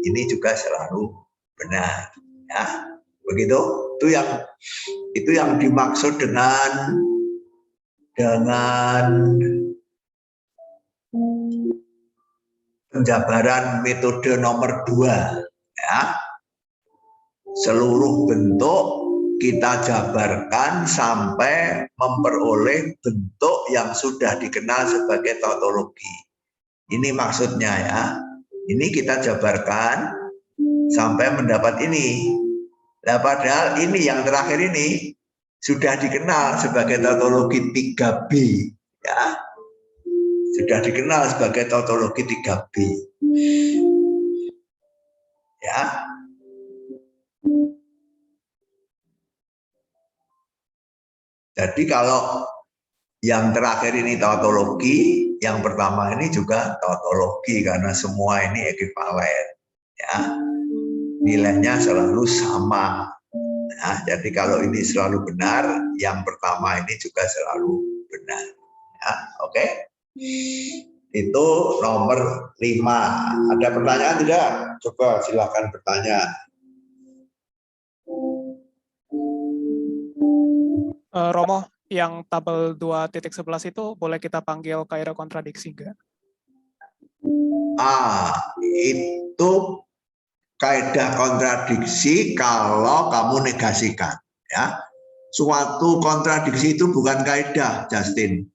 ini juga selalu benar ya. Begitu. Itu yang dimaksud dengan penjabaran metode nomor 2 ya. Seluruh bentuk kita jabarkan sampai memperoleh bentuk yang sudah dikenal sebagai tautologi. Ini maksudnya ya. Ini kita jabarkan sampai mendapat ini. Nah, padahal ini yang terakhir ini sudah dikenal sebagai tautologi 3B ya. Sudah dikenal sebagai tautologi 3B ya. Jadi kalau yang terakhir ini tautologi, yang pertama ini juga tautologi karena semua ini ekuivalen ya. Nilainya selalu sama. Nah, jadi kalau ini selalu benar, yang pertama ini juga selalu benar. Ya, oke? Itu nomor 5. Ada pertanyaan tidak? Coba silakan bertanya. Romo, yang tabel 2.11 itu boleh kita panggil kaidah kontradiksi enggak? Itu kaidah kontradiksi kalau kamu negasikan ya. Suatu kontradiksi itu bukan kaidah, Justin.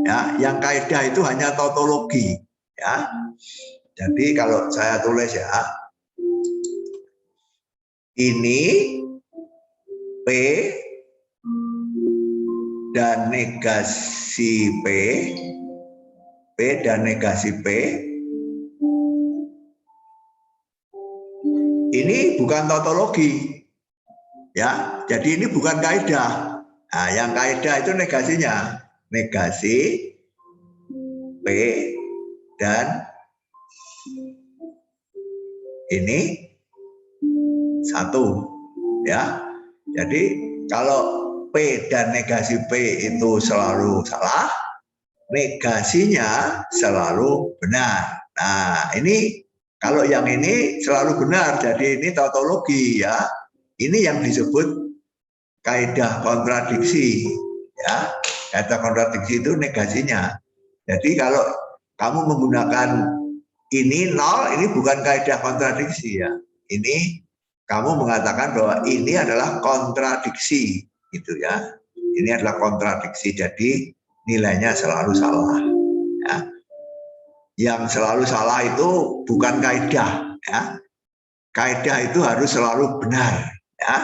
Ya, yang kaidah itu hanya tautologi ya. Jadi kalau saya tulis ya, ini P dan negasi P dan negasi P, ini bukan tautologi, ya. Jadi ini bukan kaidah. Nah, yang kaidah itu negasinya, negasi P dan ini satu, ya. Jadi kalau P dan negasi P itu selalu salah, negasinya selalu benar. Nah, ini kalau yang ini selalu benar, jadi ini tautologi, ya. Ini yang disebut kaidah kontradiksi, ya. Kaidah kontradiksi itu negasinya. Jadi kalau kamu menggunakan ini nol, ini bukan kaidah kontradiksi, ya. Ini kamu mengatakan bahwa ini adalah kontradiksi, gitu ya. Ini adalah kontradiksi, jadi nilainya selalu salah, ya. Yang selalu salah itu bukan kaidah, ya. Kaidah itu harus selalu benar, ya.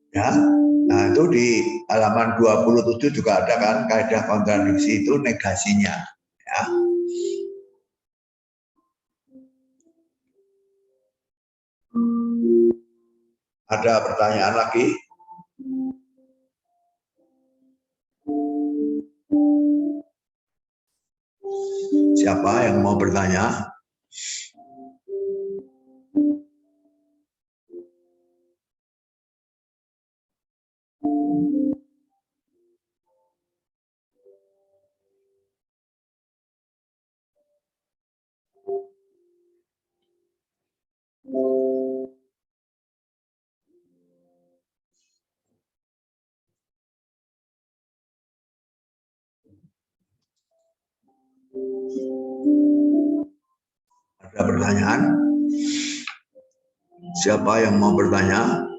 Ya, nah itu di halaman 27 juga ada kan kaidah kontradiksi itu negasinya, ya. Ada pertanyaan lagi? Siapa yang mau bertanya? Ada pertanyaan? Siapa yang mau bertanya?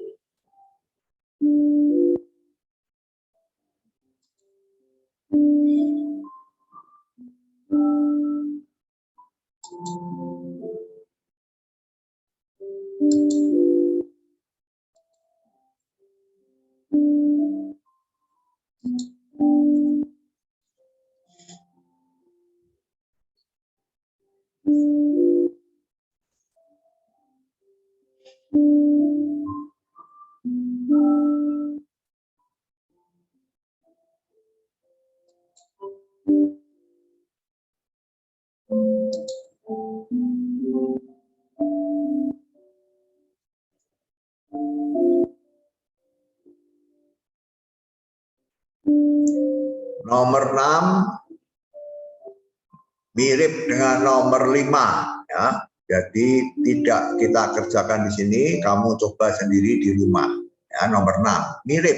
Nomor 6 mirip dengan nomor 5, ya. Jadi tidak kita kerjakan di sini, kamu coba sendiri di rumah, ya. Nomor 6 mirip.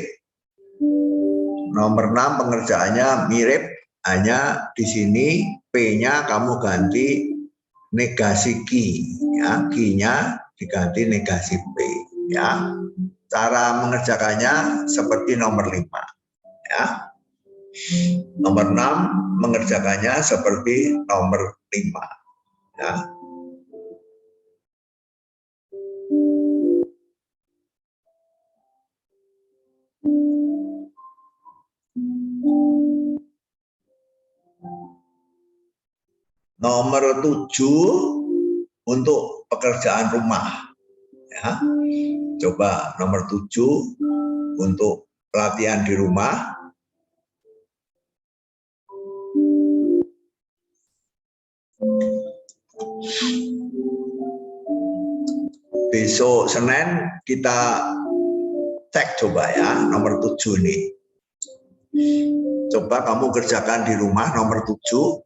Nomor 6 pengerjaannya mirip, hanya di sini P-nya kamu ganti negasi Q, ya. Q-nya diganti negasi P, ya. Cara mengerjakannya seperti nomor 5, ya. Nomor 6 mengerjakannya seperti nomor 5, ya. Nomor 7 untuk pekerjaan rumah, ya. Coba nomor 7 untuk pelatihan di rumah. Besok Senin kita cek coba, ya, nomor 7 nih. Coba kamu kerjakan di rumah nomor 7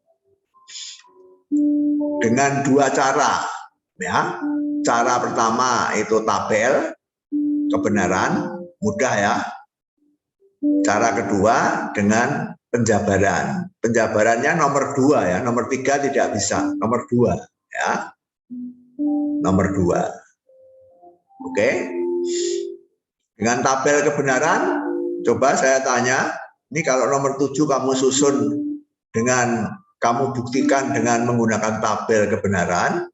dengan 2 cara, ya. Cara pertama itu tabel kebenaran, mudah, ya. Cara kedua dengan penjabaran. Penjabarannya nomor 2, ya. Nomor 3 tidak bisa, nomor 2, ya. Nomor 2. Oke. Dengan tabel kebenaran, coba saya tanya, ini kalau nomor 7 kamu susun dengan, kamu buktikan dengan menggunakan tabel kebenaran,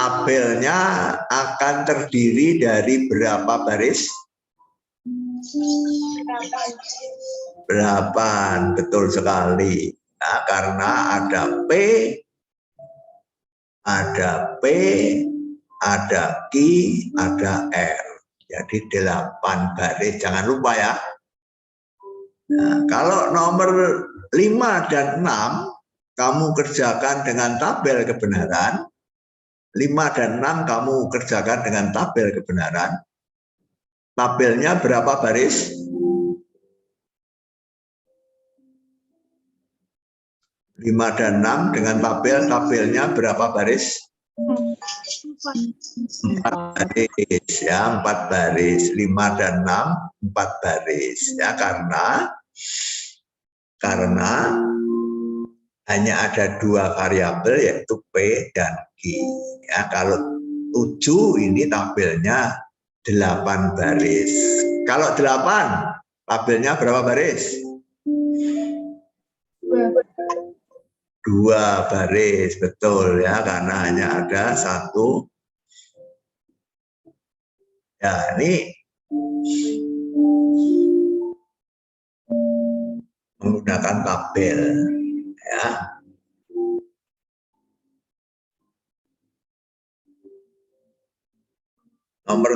tabelnya akan terdiri dari berapa baris? 8, betul sekali. Nah, karena ada P, ada Q, ada R. Jadi 8 baris, jangan lupa ya. Nah, kalau nomor 5 dan 6, kamu kerjakan dengan tabel kebenaran. 5 dan 6 kamu kerjakan dengan tabel kebenaran. Tabelnya berapa baris? 5 dan 6 dengan tabelnya berapa baris? 4 baris ya, 4 baris. 5 dan 6, 4 baris ya, karena hanya ada 2 variabel yaitu P dan Q. Ya, kalau 7 ini tabelnya 8 baris. Kalau 8, tabelnya berapa baris? 2 baris, betul ya, karena hanya ada 1. Ya, ini menggunakan tabel ya. Nomor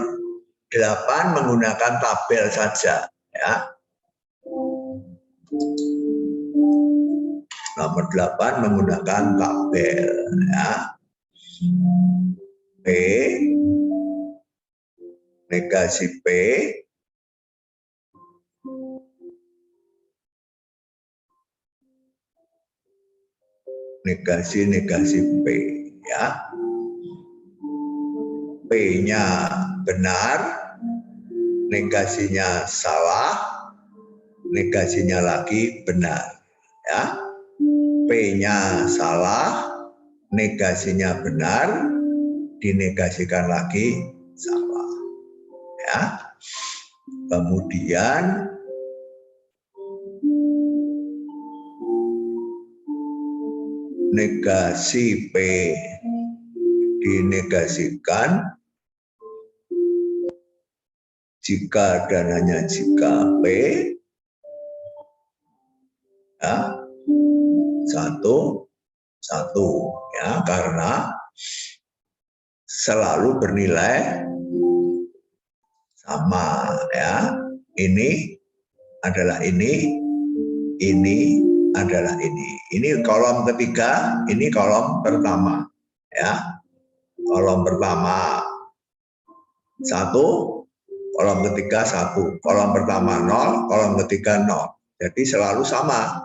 8 menggunakan tabel saja ya. Nomor 8 menggunakan tabel ya. P, negasi P, negasi P ya. P-nya benar, negasinya salah, negasinya lagi benar ya. P-nya salah, negasinya benar, dinegasikan lagi salah ya. Kemudian negasi P dinegasikan jika dan hanya jika P ya, 1 ya, karena selalu bernilai sama ya. Ini adalah ini adalah ini. Ini kolom ketiga, ini kolom pertama ya. Kolom pertama 1, kolom ketiga 1, kolom pertama 0, kolom ketiga 0. Jadi selalu sama.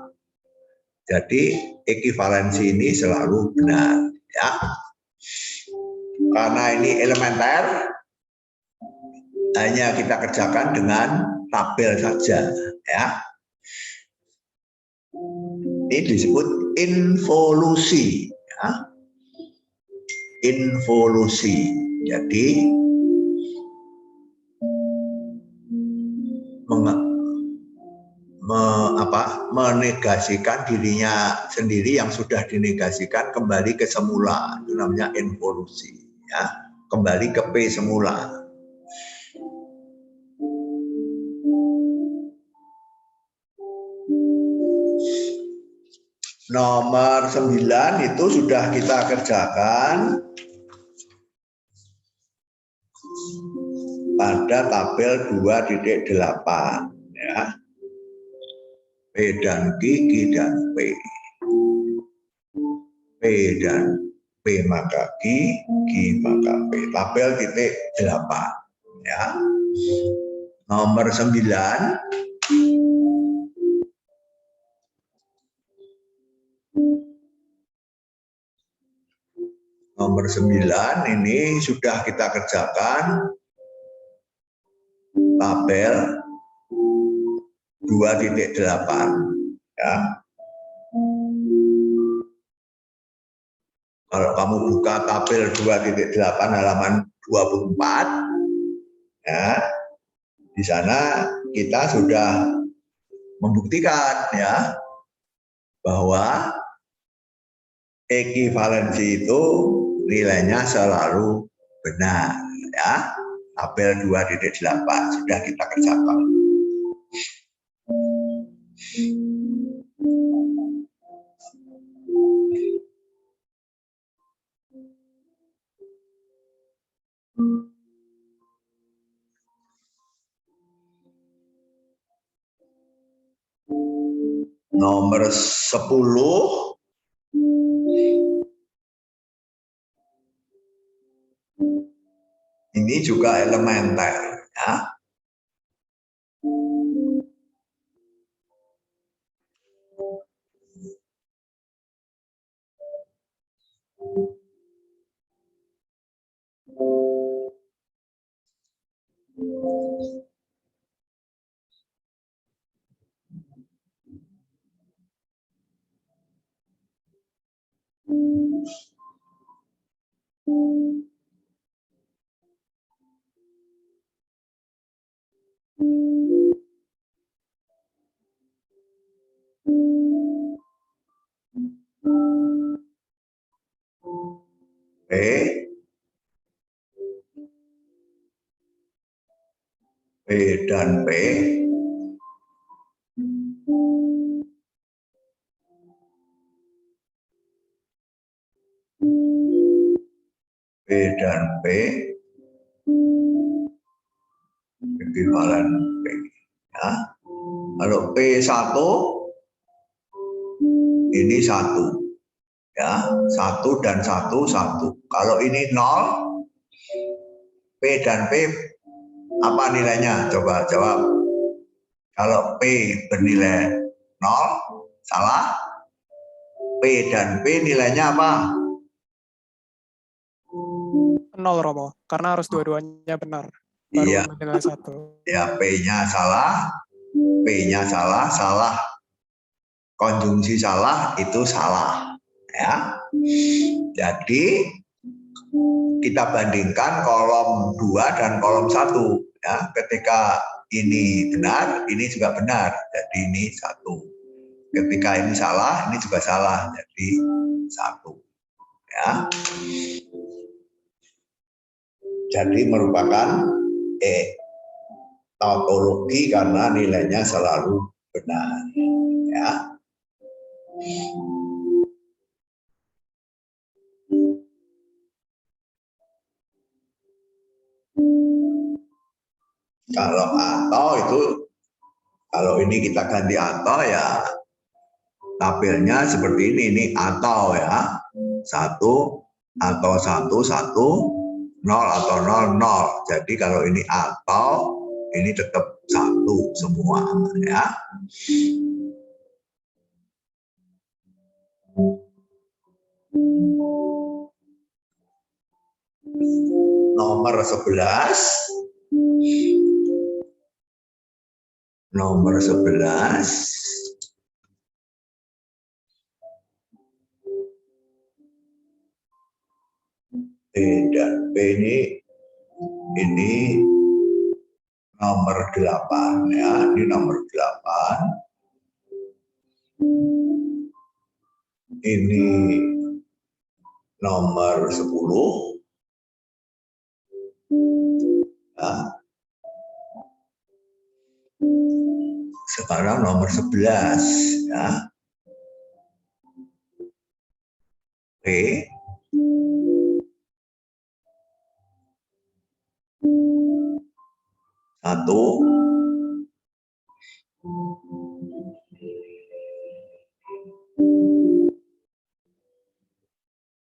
Jadi ekivalensi ini selalu benar ya. Karena ini elementer, hanya kita kerjakan dengan tabel saja ya. Ini disebut involusi ya. Involusi. Jadi menegasikan dirinya sendiri yang sudah dinegasikan kembali ke semula, itu namanya involusi ya, kembali ke P semula. Nomor 9 itu sudah kita kerjakan pada tabel 2.8 ya. P dan Q dan P. P dan P maka Q maka P. Tabel titik 8 ya. Nomor 9 ini sudah kita kerjakan tabel 2.8 ya. Kalau kamu buka tabel 2.8 halaman 24 ya, di sana kita sudah membuktikan ya bahwa ekivalensi itu nilainya selalu benar ya. Tabel 2.8 sudah kita kerjakan. Nomor 10 ini juga elementer ya. P dan P dan P ekuivalen P ya. Kalau P1 ini 1 ya, 1 dan 1 1. Kalau ini 0, P dan P apa nilainya? Coba jawab. Kalau P bernilai 0, salah. P dan P nilainya apa? 0 Romo, karena harus dua-duanya benar. Baru Iya. nilai 1. Ya, P-nya salah, P-nya salah, salah. Konjungsi salah itu salah. Ya. Jadi kita bandingkan kolom 2 dan kolom 1 ya. Ketika ini benar, ini juga benar. Jadi ini 1. Ketika ini salah, ini juga salah. Jadi 1. Ya. Jadi merupakan tautologi karena nilainya selalu benar. Ya. Kalau atau itu, kalau ini kita ganti atau ya tabelnya seperti ini atau ya 1 atau 1 1 0 atau 0 0. Jadi kalau ini atau ini tetap 1 semua ya. Nomor 11. Nomor 11 P dan P ini nomor 8 ya, ini nomor 8. Ini nomor 10 ya. Sekarang nomor 11 ya. P satu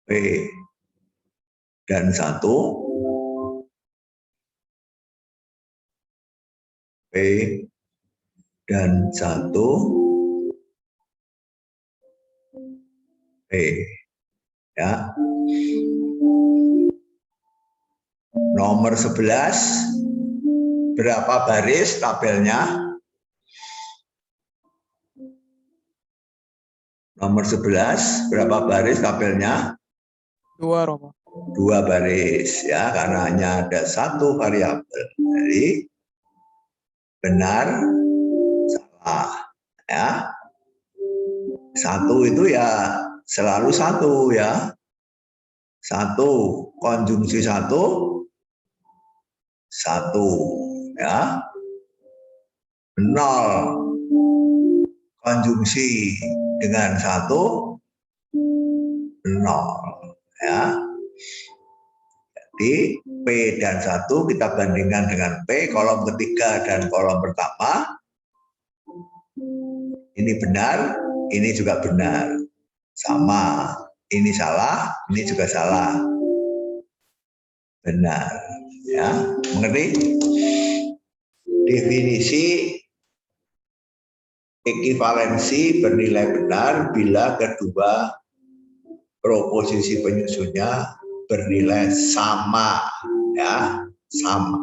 P dan 1 P dan 1 P ya. Nomor 11 berapa baris tabelnya? Nomor 11 berapa baris tabelnya? 2 Romo. 2 baris ya, karena hanya ada 1 variabel. Jadi benar salah ya. 1 itu ya selalu 1 ya. 1 konjungsi 1 ya. 0 konjungsi dengan 1 0 ya. Jadi P dan 1 kita bandingkan dengan P kolom ketiga dan kolom pertama. Ini benar, ini juga benar. Sama. Ini salah, ini juga salah. Benar. Ya, mengerti? Definisi ekivalensi bernilai benar bila kedua proposisi penyusunnya bernilai sama, ya, sama.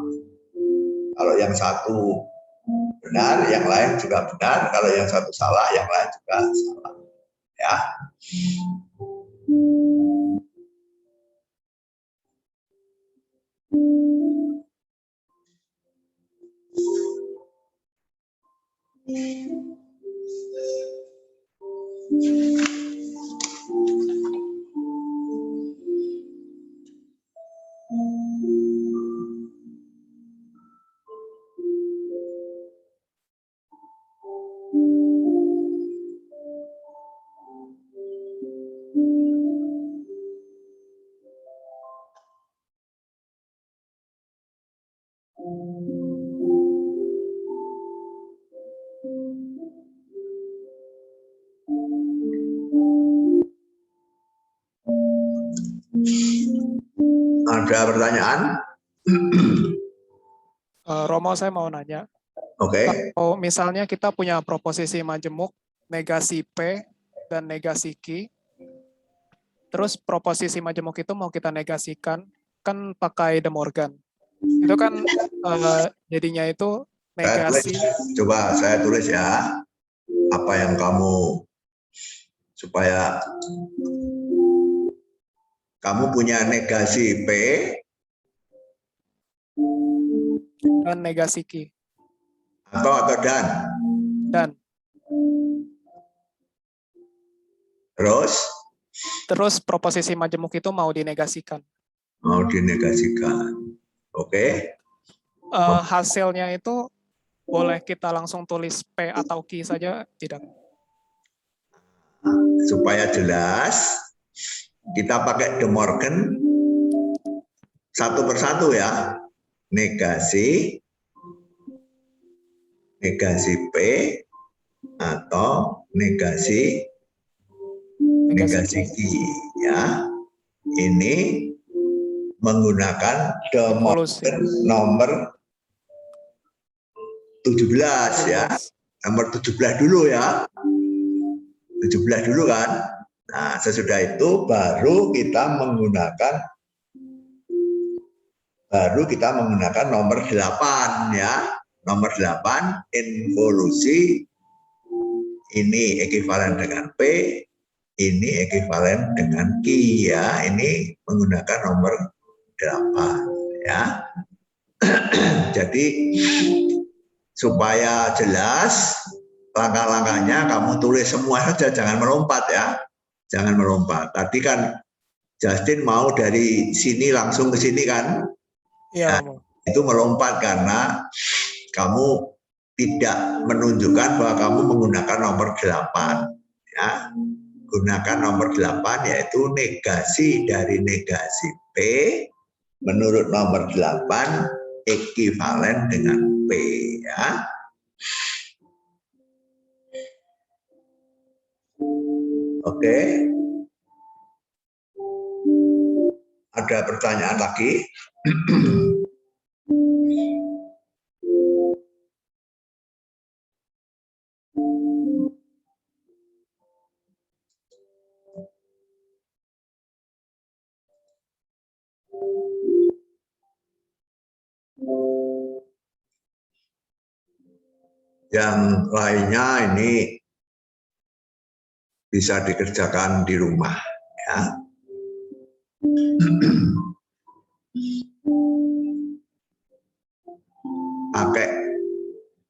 Kalau yang satu benar, yang lain juga benar. Kalau yang satu salah, yang lain juga salah. Ya. Ada pertanyaan? Romo, saya mau nanya. Oke. Kalau misalnya kita punya proposisi majemuk, negasi P dan negasi Q, terus proposisi majemuk itu mau kita negasikan, kan pakai De Morgan. Itu kan jadinya itu negasi. Coba saya tulis ya, apa yang kamu, supaya kamu punya negasi P dan negasi Q. atau dan. Dan terus proposisi majemuk itu mau dinegasikan. Mau dinegasikan. Oke. Hasilnya itu boleh kita langsung tulis P atau Q saja, tidak? Supaya jelas, kita pakai De Morgan satu persatu ya. Negasi P atau negasi Q ya. Ini menggunakan De Morgan nomor 17 ya. Nomor 17 dulu ya. 17 dulu kan. Nah, sesudah itu baru kita menggunakan nomor 8 ya. Nomor 8 involusi ini ekivalen dengan P, ini ekivalen dengan Q ya. Ini menggunakan nomor 8 ya. Jadi supaya jelas langkah-langkahnya kamu tulis semua saja, jangan melompat ya. Jangan melompat. Tadi kan Justin mau dari sini langsung ke sini kan? Iya. Nah, itu melompat karena kamu tidak menunjukkan bahwa kamu menggunakan nomor 8 ya. Gunakan nomor 8 yaitu negasi dari negasi P menurut nomor 8 ekivalen dengan P ya. Oke. Ada pertanyaan lagi? Yang lainnya ini bisa dikerjakan di rumah ya.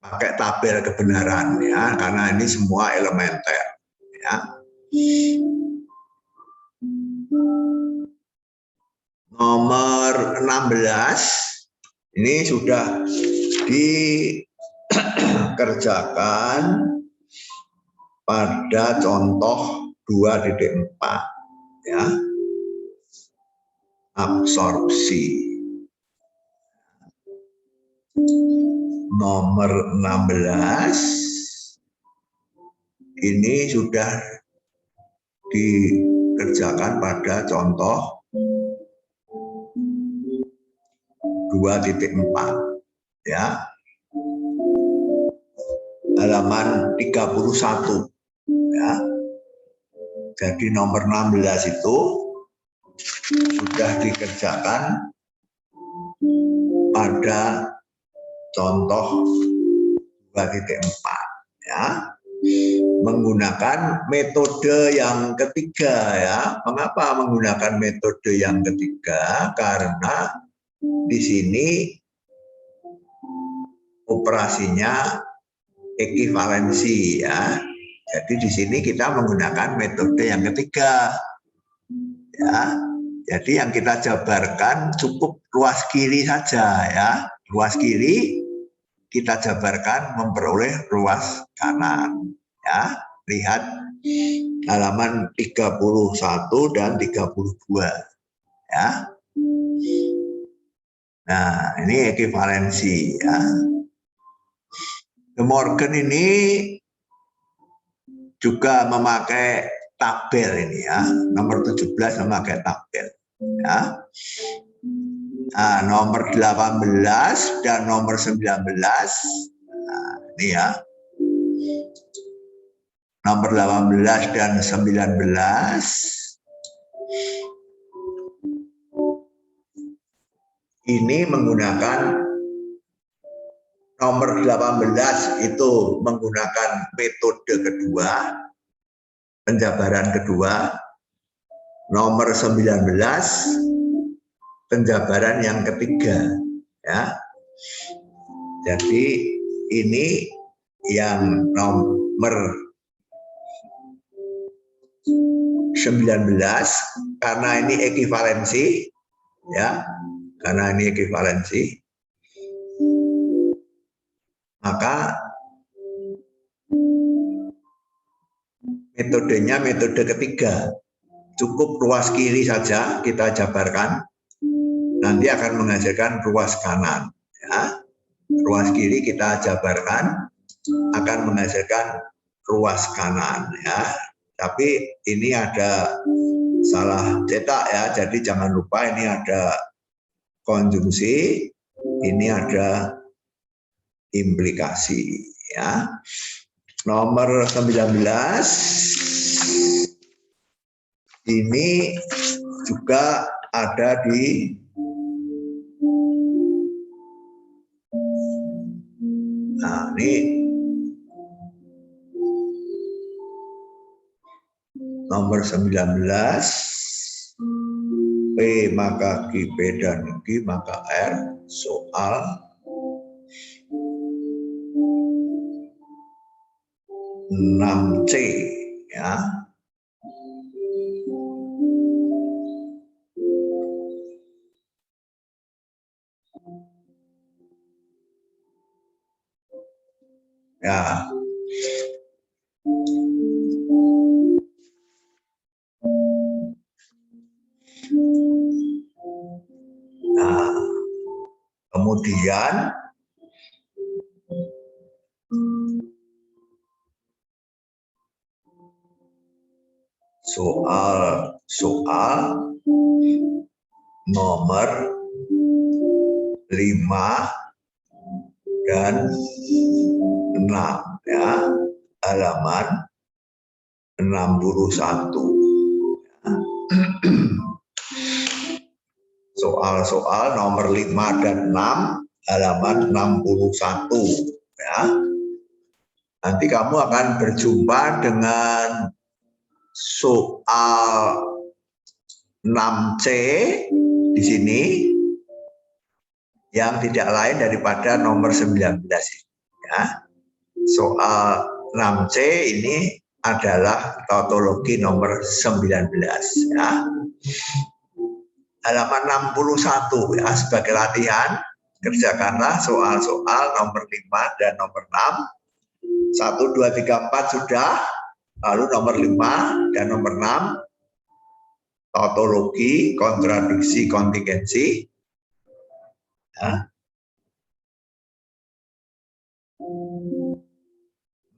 Pakai tabel kebenaran ya, karena ini semua elementer ya. 16 ini sudah dikerjakan pada contoh 2.4 ya. Absorpsi. Nomor 16 ini sudah dikerjakan pada contoh 2.4 ya. Halaman 31 ya. Jadi nomor 16 itu sudah dikerjakan pada contoh 2.4 ya, menggunakan metode yang ketiga ya. Mengapa menggunakan metode yang ketiga? Karena di sini operasinya ekivalensi ya. Jadi di sini kita menggunakan metode yang ketiga ya. Jadi yang kita jabarkan cukup ruas kiri saja ya. Ruas kiri kita jabarkan memperoleh ruas kanan ya. Lihat halaman 31 dan 32 ya. Nah, ini ekivalensi ya. De Morgan ini juga memakai tabel ini ya. Nomor 17 memakai tabel ya. Nah, nomor 18 dan nomor 19 nah, ini ya. Nomor 18 dan 19 ini menggunakan nomor 18 itu menggunakan metode kedua, penjabaran kedua. Nomor 19 penjabaran yang ketiga ya. Jadi ini yang nomor 19 karena ini ekivalensi ya. Karena ini ekivalensi maka metodenya metode ketiga. Cukup ruas kiri saja kita jabarkan, nanti akan menghasilkan ruas kanan ya. Ruas kiri kita jabarkan akan menghasilkan ruas kanan ya. Tapi ini ada salah cetak ya, jadi jangan lupa ini ada konjungsi, ini ada implikasi ya. Nomor 19 ini juga ada di nah ini nomor 19 P maka Q P dan Q maka R soal C ya. Ya. Nah, kemudian soal nomor 5 dan 6 ya, halaman 61 ya. Soal-soal nomor 5 dan 6 halaman 61 ya. Nanti kamu akan berjumpa dengan soal 6C di sini yang tidak lain daripada nomor 19 ya. Soal 6C ini adalah tautologi nomor 19 ya. halaman 61 ya, sebagai latihan. Kerjakanlah soal-soal nomor 5 dan nomor 6. 1, 2, 3, 4 sudah. Lalu nomor 5 dan nomor 6, tautologi, kontradiksi, kontingensi. Ya.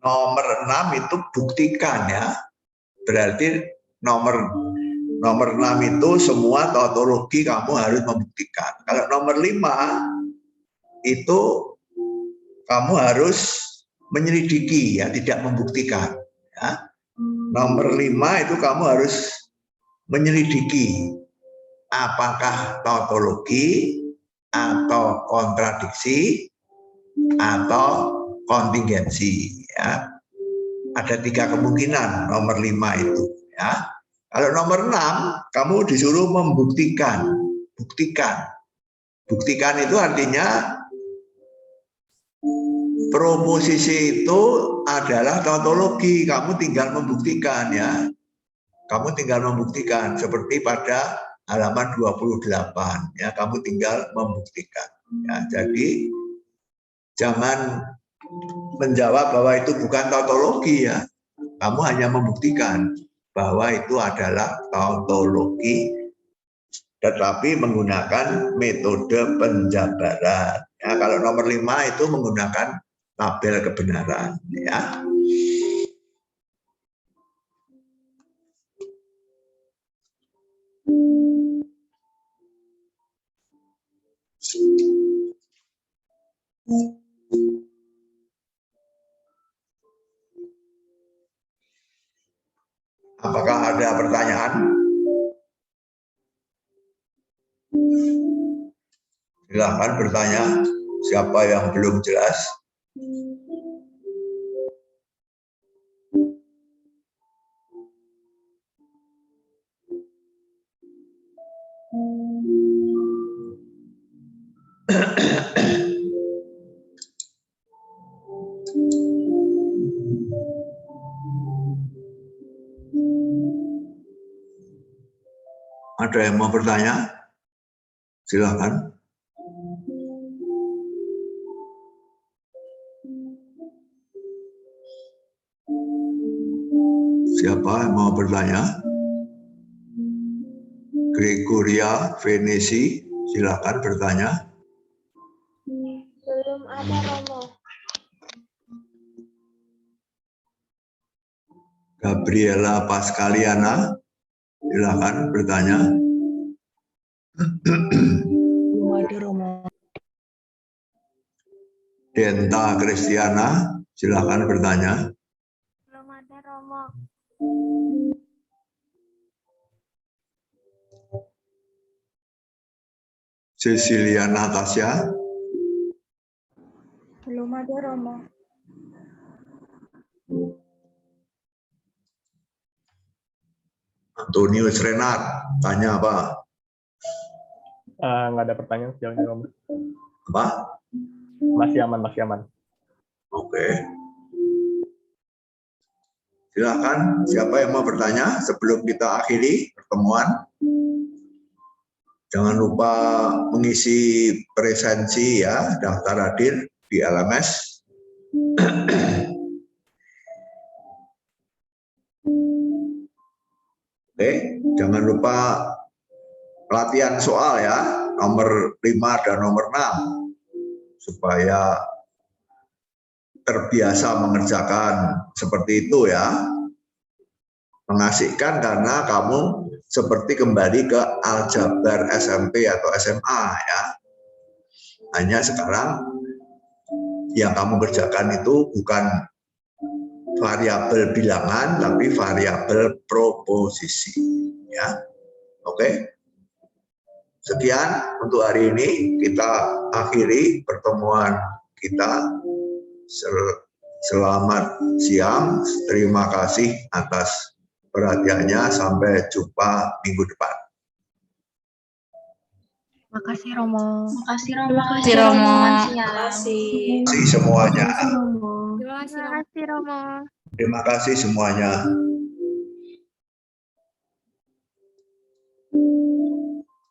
Nomor 6 itu buktikan ya. Berarti nomor 6 itu semua tautologi kamu harus membuktikan. Kalau nomor 5 itu kamu harus menyelidiki ya, tidak membuktikan ya. Nomor 5 itu kamu harus menyelidiki apakah tautologi atau kontradiksi atau kontingensi ya. Ada 3 kemungkinan nomor 5 itu ya. Kalau nomor 6 kamu disuruh membuktikan. Buktikan itu artinya proposisi itu adalah tautologi, kamu tinggal membuktikan ya. Kamu tinggal membuktikan seperti pada halaman 28 ya, kamu tinggal membuktikan ya. Jadi jangan menjawab bahwa itu bukan tautologi ya. Kamu hanya membuktikan bahwa itu adalah tautologi, tetapi menggunakan metode penjabaran. Ya, kalau nomor 5 itu menggunakan tabel kebenaran. Ya. Apakah ada pertanyaan? Silahkan bertanya. Siapa yang belum jelas? Ada yang mau bertanya? Silakan. Siapa yang mau bertanya? Gregoria Venesi, silakan bertanya. Belum ada, Romo. Gabriela Pascaliana, silakan bertanya. Belum ada, Romo. Denta Kristiana, silakan bertanya. Belum ada, Romo. Cecilia Natasha, Belum ada, Romo. Antonius Renat, tanya apa? Nggak ada pertanyaan sejauh ini, Romo. Apa? Masih aman. Oke. Silakan, siapa yang mau bertanya sebelum kita akhiri pertemuan? Jangan lupa mengisi presensi ya, daftar hadir di LMS. Oke, jangan lupa pelatihan soal ya, nomor 5 dan nomor 6, supaya terbiasa mengerjakan seperti itu ya. Mengasihkan karena kamu seperti kembali ke aljabar SMP atau SMA ya. Hanya sekarang yang kamu kerjakan itu bukan variabel bilangan tapi variabel proposisi ya. Oke. Sekian untuk hari ini, kita akhiri pertemuan kita. Selamat siang, terima kasih atas perhatiannya, sampai jumpa minggu depan. Makasih, Romo. Makasih, Romo. Makasih, Romo. Terima kasih semuanya. Terima kasih, Romo. Terima kasih semuanya.